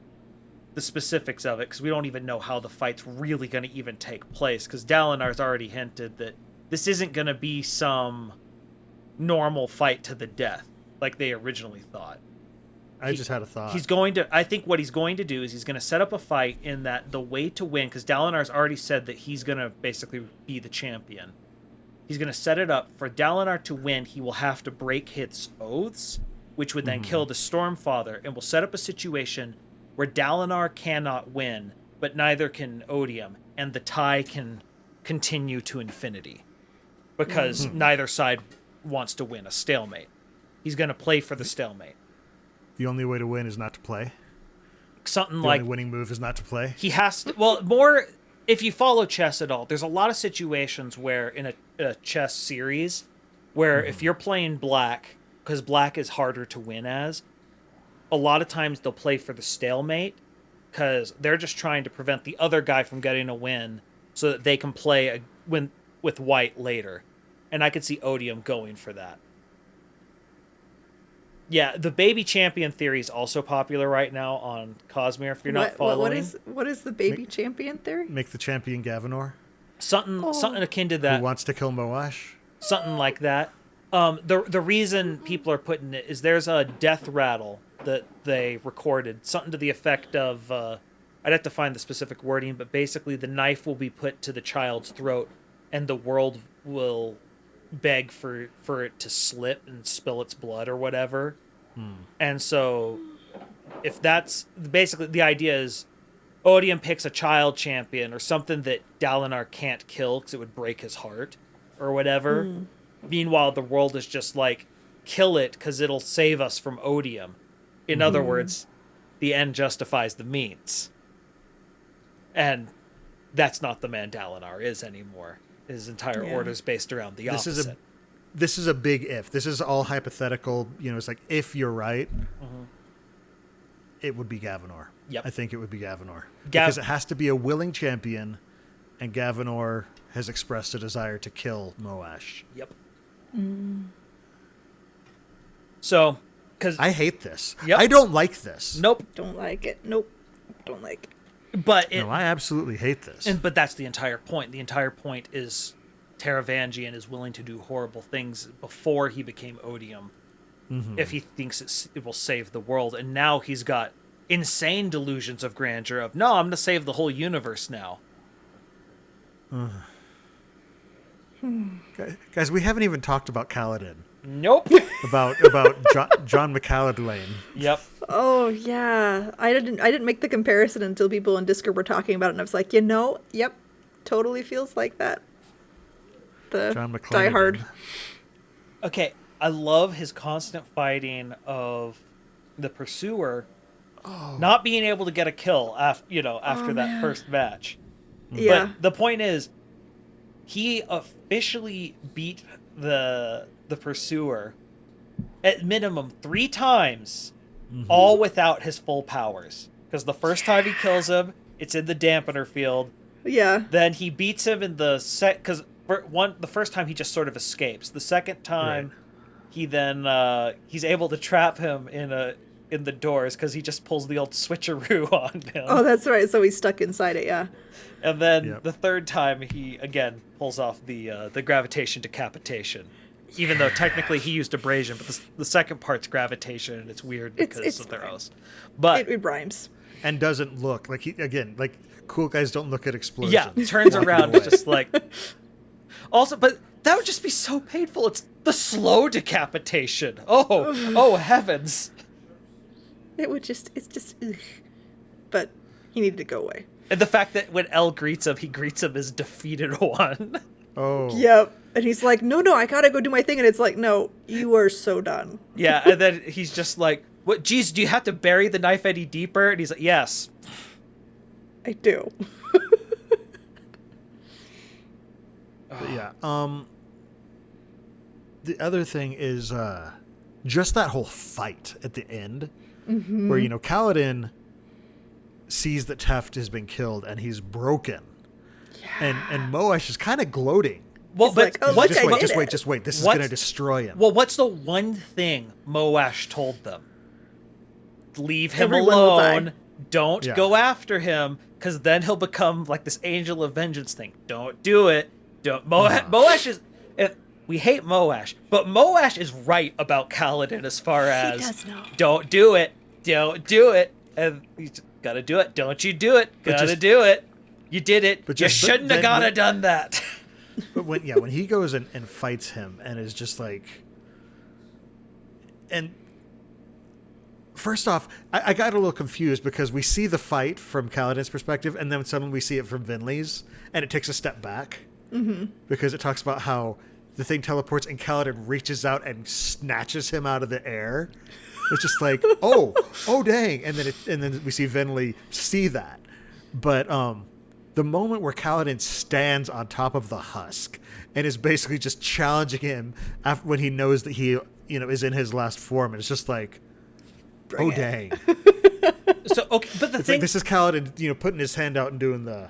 Speaker 3: the specifics of it because we don't even know how the fight's really going to even take place, because Dalinar's already hinted that this isn't going to be some normal fight to the death like they originally thought.
Speaker 2: I just had a thought.
Speaker 3: I think what he's going to do is he's going to set up a fight in that the way to win, because Dalinar's already said that he's going to basically be the champion. He's going to set it up for Dalinar to win. He will have to break his oaths, which would then kill the Stormfather, and will set up a situation where Dalinar cannot win, but neither can Odium, and the tie can continue to infinity, because neither side wants to win a stalemate. He's going to play for the stalemate.
Speaker 2: The only way to win is not to play.
Speaker 3: Something
Speaker 2: The
Speaker 3: like
Speaker 2: only winning move is not to play.
Speaker 3: he has to. Well, more if you follow chess at all, there's a lot of situations where in a chess series, where if you're playing black, because black is harder to win as, a lot of times they'll play for the stalemate because they're just trying to prevent the other guy from getting a win so that they can play a win with white later. And I could see Odium going for that. Yeah, the baby champion theory is also popular right now on Cosmere. If you're not following,
Speaker 4: what is the baby champion theory?
Speaker 2: Make the champion Gavinor,
Speaker 3: something akin to that,
Speaker 2: who wants to kill Moash.
Speaker 3: something like that. The reason people are putting it is there's a death rattle that they recorded, something to the effect of I'd have to find the specific wording, but basically the knife will be put to the child's throat, and the world will beg for it to slip and spill its blood or whatever. And so if that's basically the idea is Odium picks a child champion or something that Dalinar can't kill because it would break his heart or whatever. Meanwhile, the world is just like, kill it because it'll save us from Odium. In other words, the end justifies the means. And that's not the man Dalinar is anymore. His entire order is based around the opposite.
Speaker 2: This is a big if. This is all hypothetical. You know, it's like, if you're right, it would be Gavinor.
Speaker 3: Yep.
Speaker 2: I think it would be Gavinor. Because it has to be a willing champion, and Gavinor has expressed a desire to kill Moash.
Speaker 3: Yep. So, because
Speaker 2: I hate this.
Speaker 3: Yep.
Speaker 2: I don't like this.
Speaker 3: Nope.
Speaker 4: Don't like it. Nope. Don't like it.
Speaker 3: But
Speaker 2: No, I absolutely hate this.
Speaker 3: But that's the entire point. The entire point is Taravangian is willing to do horrible things before he became Odium, if he thinks it will save the world. And now he's got insane delusions of grandeur of, no, I'm going to save the whole universe now.
Speaker 2: Guys, we haven't even talked about Kaladin.
Speaker 3: Nope.
Speaker 2: About John McCaladlane.
Speaker 3: Yep.
Speaker 4: Oh yeah, I didn't make the comparison until people in Discord were talking about it, and I was like, yep, totally feels like that. The
Speaker 2: John
Speaker 4: Die Hard.
Speaker 3: Okay, I love his constant fighting of the pursuer not being able to get a kill after that first match.
Speaker 4: Yeah.
Speaker 3: But the point is, he officially beat the pursuer at minimum 3 times, all without his full powers. Because the first time he kills him, it's in the dampener field.
Speaker 4: Yeah.
Speaker 3: Then he beats him in the because the first time he just sort of escapes. The second time, he then he's able to trap him in the doors because he just pulls the old switcheroo on him.
Speaker 4: Oh, that's right. So he's stuck inside it. Yeah.
Speaker 3: And then the third time he again pulls off the gravitation decapitation. Even though technically he used abrasion, but the second part's gravitation, and it's weird because of their oaths. But
Speaker 4: it rhymes.
Speaker 2: And doesn't look like cool guys don't look at explosions.
Speaker 3: Yeah, turns around and just like. Also, but that would just be so painful. It's the slow decapitation. Oh heavens!
Speaker 4: It's just, ugh. But he needed to go away.
Speaker 3: And the fact that when El greets him, he greets him as defeated one.
Speaker 2: Oh.
Speaker 4: Yep. And he's like, no, I gotta go do my thing. And it's like, no, you are so done.
Speaker 3: Yeah, and then he's just like, "What? Geez, do you have to bury the knife any deeper?" And he's like, "Yes,
Speaker 4: I do."
Speaker 2: But yeah. The other thing is just that whole fight at the end, where Kaladin sees that Teft has been killed and he's broken, and Moash is kind of gloating.
Speaker 3: Well,
Speaker 4: He's
Speaker 3: but
Speaker 4: like, oh,
Speaker 3: what's,
Speaker 4: look,
Speaker 2: just wait. This is going to destroy him.
Speaker 3: Well, what's the one thing Moash told them? Leave him
Speaker 4: Everyone will die.
Speaker 3: alone. Don't go after him, because then he'll become like this angel of vengeance thing. Don't do it. Don't. Moash is. We hate Moash, but Moash is right about Kaladin as far as
Speaker 4: does know.
Speaker 3: Don't do it. Don't do it. And you gotta do it. Don't you do it. Gotta do it. You did it. But you shouldn't have gotta done that.
Speaker 2: But when he goes and fights him and is just like, and first off, I got a little confused because we see the fight from Kaladin's perspective, and then suddenly we see it from Vinley's, and it takes a step back because it talks about how the thing teleports and Kaladin reaches out and snatches him out of the air. It's just like, oh dang, and then we see Vinley see that, but the moment where Kaladin stands on top of the husk and is basically just challenging him when he knows that he, is in his last form, and it's just like, dang.
Speaker 3: So okay, but the thing,
Speaker 2: like, this is Kaladin, putting his hand out and doing the.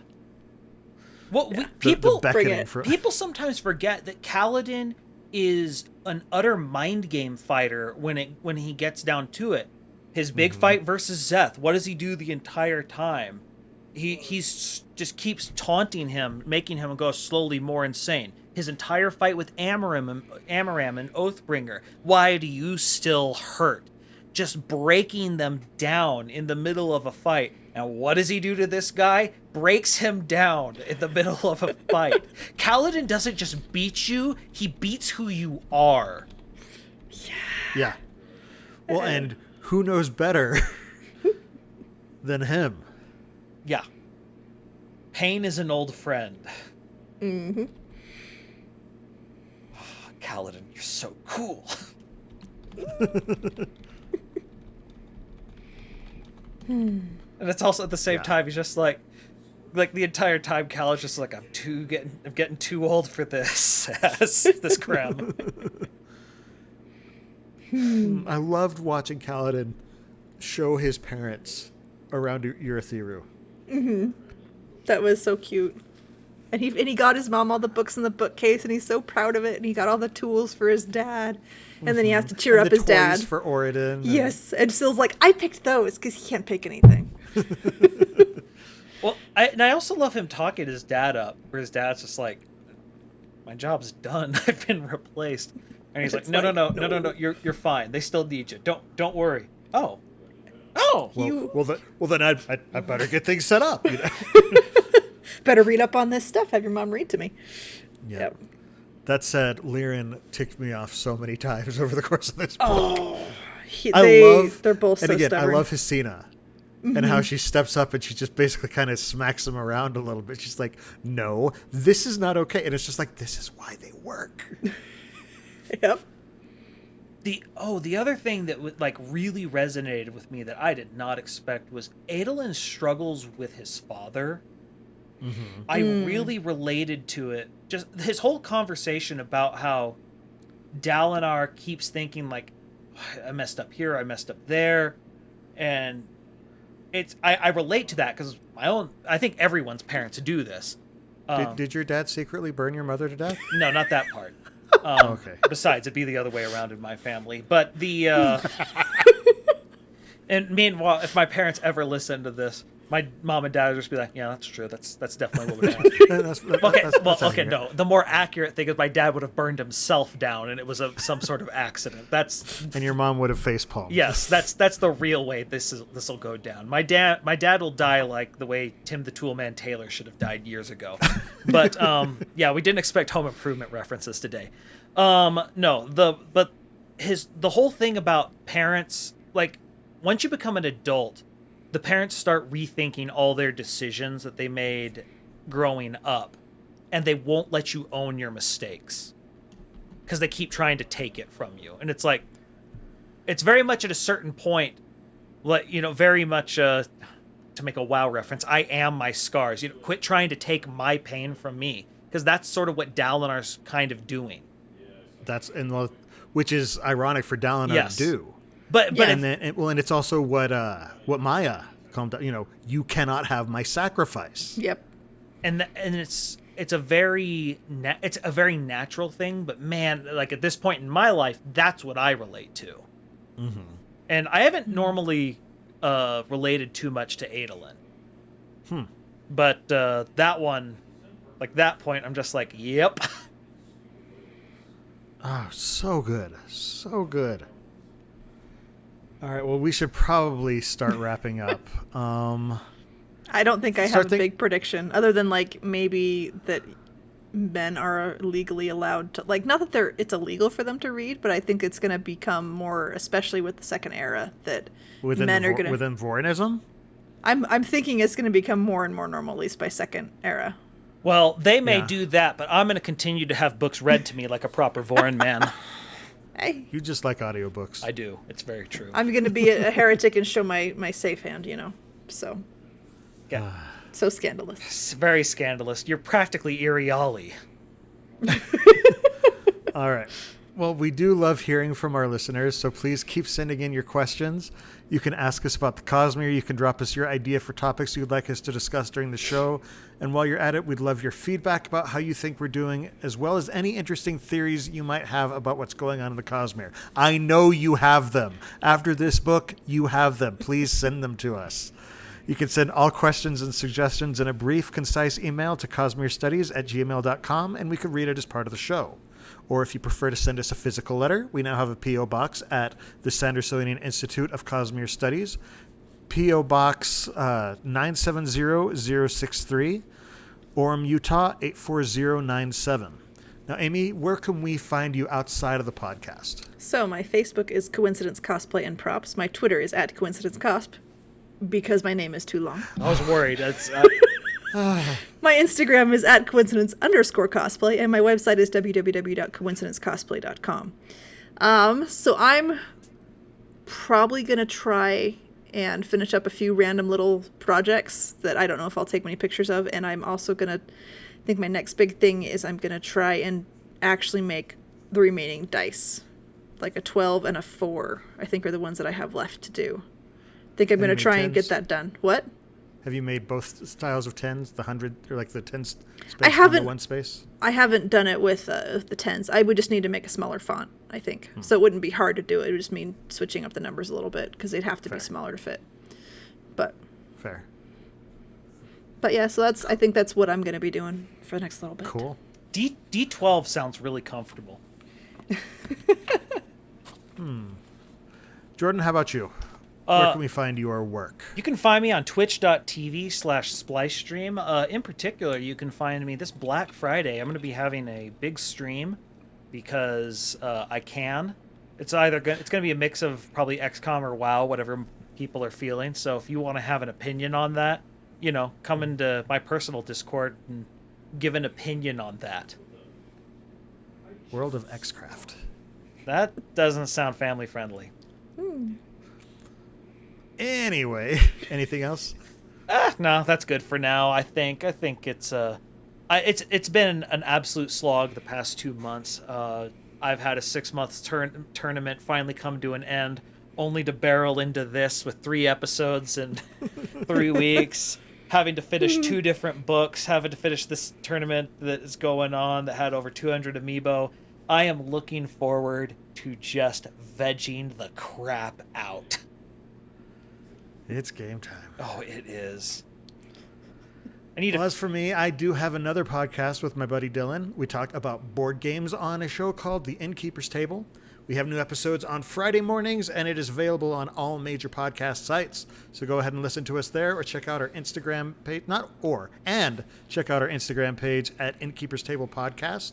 Speaker 3: Well,
Speaker 2: the beckoning for.
Speaker 3: People sometimes forget that Kaladin is an utter mind game fighter when he gets down to it. His big fight versus Zeth. What does he do the entire time? He's just keeps taunting him, making him go slowly more insane. His entire fight with Amaram and Oathbringer. Why do you still hurt? Just breaking them down in the middle of a fight. And what does he do to this guy? Breaks him down in the middle of a fight. Kaladin doesn't just beat you, he beats who you are.
Speaker 2: Yeah. Well, and who knows better than him?
Speaker 3: Yeah. Pain is an old friend.
Speaker 4: Mm-hmm.
Speaker 3: Oh, Kaladin, you're so cool. And it's also at the same time, he's just like the entire time Kaladin's just like, I'm getting too old for this. This creme.
Speaker 2: I loved watching Kaladin show his parents around Urithiru.
Speaker 4: Mm-hmm. That was so cute. And he got his mom all the books in the bookcase, and he's so proud of it. And he got all the tools for his dad. And then he has to cheer up his dad.
Speaker 2: For Oridon.
Speaker 4: Yes. And Syl's like, I picked those because he can't pick anything.
Speaker 3: Well, I also love him talking his dad up, where his dad's just like, my job's done. I've been replaced. And he's like, no, you're fine. They still need you. Don't worry. Oh.
Speaker 2: Well, then I better get things set up.
Speaker 4: Better read up on this stuff. Have your mom read to me.
Speaker 2: Yeah.
Speaker 4: Yep.
Speaker 2: That said, Lirin ticked me off so many times over the course of this book.
Speaker 4: Oh, they're both
Speaker 2: and
Speaker 4: so
Speaker 2: again,
Speaker 4: stubborn.
Speaker 2: I love Hesina and how she steps up and she just basically kind of smacks him around a little bit. She's like, no, this is not okay. And it's just like, this is why they work.
Speaker 4: Yep.
Speaker 3: The other thing that like really resonated with me that I did not expect was Adolin's struggles with his father.
Speaker 2: Mm-hmm.
Speaker 3: I really related to it. Just his whole conversation about how Dalinar keeps thinking like, I messed up here, I messed up there, and I relate to that because I think everyone's parents do this.
Speaker 2: Did your dad secretly burn your mother to death?
Speaker 3: No, not that part.
Speaker 2: Okay.
Speaker 3: Besides, it'd be the other way around in my family. But and meanwhile, if my parents ever listen to this, my mom and dad would just be like, "Yeah, that's true. That's definitely what would happen." Okay, no. The more accurate thing is my dad would have burned himself down, and it was some sort of accident.
Speaker 2: And your mom would have facepalmed.
Speaker 3: Yes, that's the real way this will go down. My dad will die like the way Tim the Toolman Taylor should have died years ago. But yeah, we didn't expect Home Improvement references today. No, the whole thing about parents, like once you become an adult, the parents start rethinking all their decisions that they made growing up, and they won't let you own your mistakes because they keep trying to take it from you. And it's like, it's very much at a certain point, like, very much to make a WoW reference, I am my scars. Quit trying to take my pain from me, because that's sort of what Dalinar's kind of doing.
Speaker 2: Which is ironic for Dalinar to do.
Speaker 3: But
Speaker 2: and it's also what Maya called. You cannot have my sacrifice.
Speaker 4: Yep.
Speaker 3: And it's a very natural thing. But man, like at this point in my life, that's what I relate to.
Speaker 2: Mm-hmm.
Speaker 3: And I haven't normally related too much to Adolin. But that one, like that point, I'm just like, yep.
Speaker 2: Oh, so good, so good. All right, well, we should probably start wrapping up.
Speaker 4: I don't think I have a big prediction, other than like maybe that men are legally allowed to, like, not that it's illegal for them to read, but I think it's going to become more, especially with the second era, that men are going to
Speaker 2: within Vorinism.
Speaker 4: I'm thinking it's going to become more and more normal, at least by second era.
Speaker 3: Well, they may do that, but I'm going to continue to have books read to me like a proper Vorin man.
Speaker 4: Hey.
Speaker 2: You just like audiobooks.
Speaker 3: I do. It's very true.
Speaker 4: I'm going to be a heretic and show my safe hand, So.
Speaker 3: Yeah.
Speaker 4: So scandalous.
Speaker 3: It's very scandalous. You're practically Iriali.
Speaker 2: All right. Well, we do love hearing from our listeners, so please keep sending in your questions. You can ask us about the Cosmere. You can drop us your idea for topics you'd like us to discuss during the show. And while you're at it, we'd love your feedback about how you think we're doing, as well as any interesting theories you might have about what's going on in the Cosmere. I know you have them. After this book, you have them. Please send them to us. You can send all questions and suggestions in a brief, concise email to cosmerestudies@gmail.com, and we could read it as part of the show. Or if you prefer to send us a physical letter, we now have a P.O. Box at the Sandersonian Institute of Cosmere Studies, P.O. Box 970063, Orem, Utah 84097. Now, Amy, where can we find you outside of the podcast?
Speaker 4: So my Facebook is Coincidence Cosplay and Props. My Twitter is @CoincidenceCosp, because my name is too long.
Speaker 3: I was worried.
Speaker 4: My Instagram is @coincidence_cosplay, and my website is www.coincidencecosplay.com. So I'm probably going to try and finish up a few random little projects that I don't know if I'll take many pictures of, and I'm also going to, I think my next big thing is I'm going to try and actually make the remaining dice. Like a 12 and a 4, I think, are the ones that I have left to do. I think I'm going to try and get that done. What?
Speaker 2: Have you made both styles of 10s, the 100, or like the 10 space
Speaker 4: I haven't,
Speaker 2: and the 1 space?
Speaker 4: I haven't done it with the 10s. I would just need to make a smaller font, I think. So it wouldn't be hard to do it. It would just mean switching up the numbers a little bit, because they'd have to be smaller to fit. But
Speaker 2: Fair.
Speaker 4: But yeah, so I think that's what I'm going to be doing for the next little bit.
Speaker 2: Cool.
Speaker 3: D12 sounds really comfortable.
Speaker 2: Jordan, how about you? Where can we find your work?
Speaker 3: You can find me on twitch.tv/splicestream. In particular, you can find me this Black Friday. I'm going to be having a big stream because I can. It's going to be a mix of probably XCOM or WoW, whatever people are feeling. So if you want to have an opinion on that, come into my personal Discord and give an opinion on that.
Speaker 2: World of Xcraft.
Speaker 3: That doesn't sound family friendly.
Speaker 2: Anyway, anything else?
Speaker 3: No, that's good for now. I think it's been an absolute slog the past 2 months. I've had a 6-month tournament finally come to an end, only to barrel into this with 3 episodes in 3 weeks, having to finish 2 different books, having to finish this tournament that is going on that had over 200 amiibo. I am looking forward to just vegging the crap out.
Speaker 2: It's game time.
Speaker 3: Oh, it is.
Speaker 2: As for me, I do have another podcast with my buddy Dylan. We talk about board games on a show called The Innkeeper's Table. We have new episodes on Friday mornings, and it is available on all major podcast sites. So go ahead and listen to us there, or check out our Instagram page. Check out our Instagram page at Innkeeper's Table Podcast.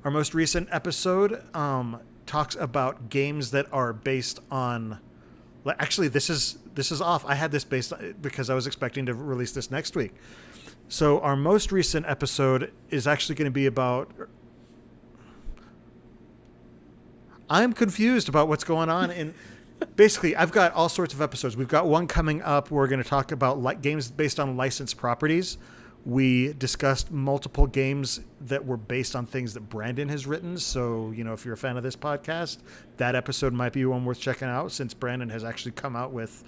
Speaker 2: Our most recent episode talks about games that are based on. Actually, this is off. I had this based because I was expecting to release this next week. So our most recent episode is actually going to be about. I'm confused about what's going on. And basically, I've got all sorts of episodes. We've got one coming up. We're going to talk about games based on licensed properties. We discussed multiple games that were based on things that Brandon has written. So, if you're a fan of this podcast, that episode might be one worth checking out, since Brandon has actually come out with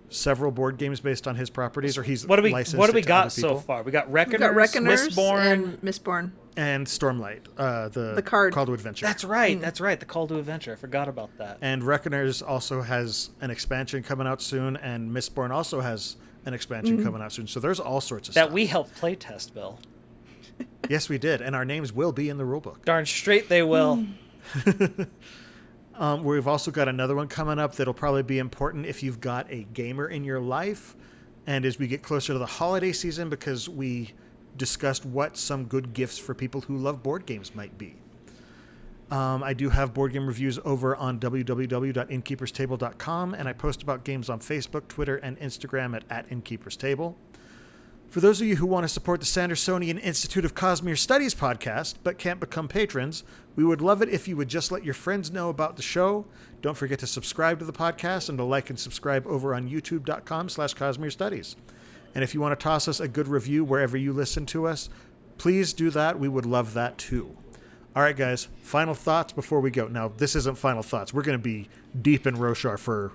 Speaker 2: several board games based on his properties, or he's licensed.
Speaker 3: What do we
Speaker 2: to
Speaker 3: got
Speaker 2: other people.
Speaker 3: so far? We got Reckoners,
Speaker 4: Mistborn,
Speaker 2: and Stormlight, the
Speaker 4: card.
Speaker 2: Call to Adventure.
Speaker 3: That's right. That's right. The Call to Adventure. I forgot about that.
Speaker 2: And Reckoners also has an expansion coming out soon, and Mistborn also has an expansion coming out soon. So there's all sorts of stuff
Speaker 3: that we helped play test, Bill.
Speaker 2: Yes, we did, and our names will be in the rulebook.
Speaker 3: Darn straight they will.
Speaker 2: We've also got another one coming up that'll probably be important if you've got a gamer in your life, and as we get closer to the holiday season, because we discussed what some good gifts for people who love board games might be. I do have board game reviews over on www.innkeeperstable.com, and I post about games on Facebook, Twitter, and Instagram at @innkeeperstable. For those of you who want to support the Sandersonian Institute of Cosmere Studies podcast but can't become patrons, we would love it if you would just let your friends know about the show. Don't forget to subscribe to the podcast and to like and subscribe over on youtube.com/Cosmere Studies. And if you want to toss us a good review wherever you listen to us, please do that. We would love that too. All right, guys, final thoughts before we go. Now, this isn't final thoughts. We're going to be deep in Roshar for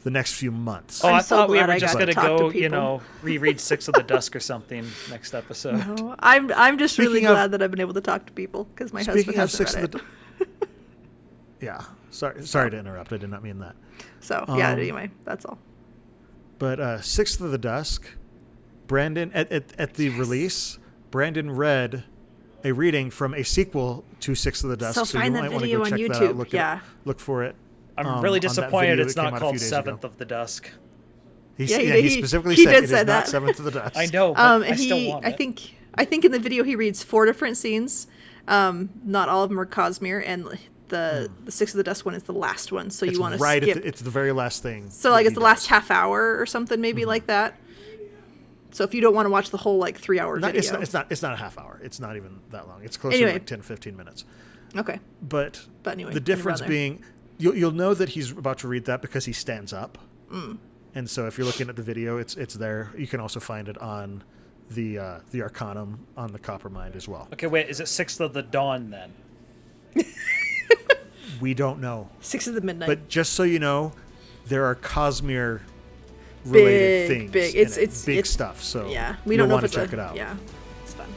Speaker 2: the next few months.
Speaker 3: Oh, I thought we were just going to go, reread Six of the Dusk or something next episode.
Speaker 4: No, I'm just really glad that I've been able to talk to people, because my husband hasn't read it.
Speaker 2: Yeah, sorry to interrupt. I did not mean that.
Speaker 4: So, anyway, that's all.
Speaker 2: But Sixth of the Dusk, Brandon, at the release, Brandon read a reading from a sequel to Sixth of the Dusk.
Speaker 4: So find
Speaker 2: you
Speaker 4: that
Speaker 2: might want to
Speaker 4: video
Speaker 2: go
Speaker 4: on
Speaker 2: check
Speaker 4: YouTube.
Speaker 2: that out. Look for it.
Speaker 3: I'm really disappointed it's not called Seventh of the Dusk.
Speaker 2: He specifically said it is not Seventh of the Dusk.
Speaker 3: I know, but I still want it.
Speaker 4: I think in the video he reads 4 different scenes. Not all of them are Cosmere, and the Six of the Dusk one is the last one. So you want to skip.
Speaker 2: It's the very last thing.
Speaker 4: So it's the last half hour or something, maybe like that. So if you don't want to watch the whole 3-hour video,
Speaker 2: it's not a half hour. It's not even that long. It's closer to 10-15 minutes.
Speaker 4: Okay.
Speaker 2: But
Speaker 4: anyway,
Speaker 2: the difference being, you'll know that he's about to read that because he stands up. And so if you're looking at the video, it's there. You can also find it on the Arcanum on the Coppermind as well.
Speaker 3: Okay, wait, is it Sixth of the Dawn then?
Speaker 2: We don't know.
Speaker 4: 6 of the midnight.
Speaker 2: But just so you know, there are Cosmere related things. It's big stuff. So
Speaker 4: we don't know if
Speaker 2: want to check it out.
Speaker 4: Yeah, it's fun.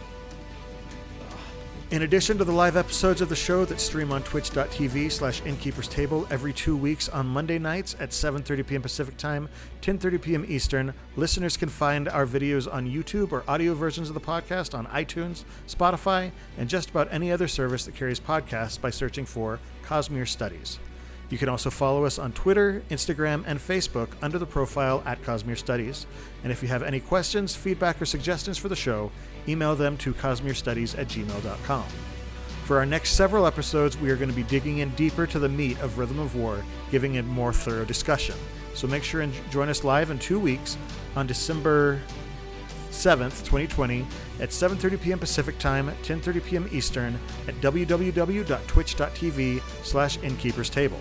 Speaker 2: In addition to the live episodes of the show that stream on twitch.tv/InnkeepersTable every 2 weeks on Monday nights at 7:30 p.m. Pacific Time, 10:30 p.m. Eastern, listeners can find our videos on YouTube or audio versions of the podcast on iTunes, Spotify, and just about any other service that carries podcasts by searching for Cosmere Studies. You can also follow us on Twitter, Instagram, and Facebook under the profile @Cosmere Studies. And if you have any questions, feedback, or suggestions for the show, email them to cosmerestudies@gmail.com. For our next several episodes, we are going to be digging in deeper to the meat of Rhythm of War, giving it more thorough discussion. So make sure and join us live in 2 weeks on December 7th, 2020 at 7:30 p.m. Pacific Time, 10:30 p.m. Eastern at www.twitch.tv/innkeeperstable.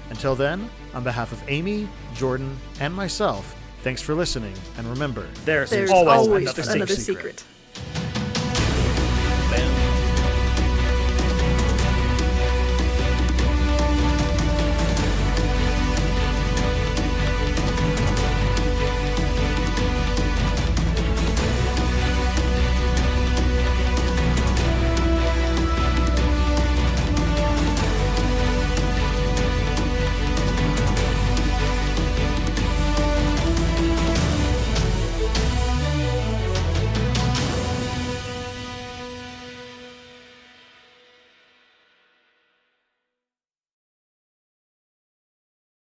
Speaker 2: Until then, on behalf of Amy, Jordan, and myself, thanks for listening, and remember,
Speaker 3: There's
Speaker 4: There's
Speaker 3: always
Speaker 4: always
Speaker 3: another
Speaker 4: another
Speaker 3: secret.
Speaker 4: secret.
Speaker 3: Bam.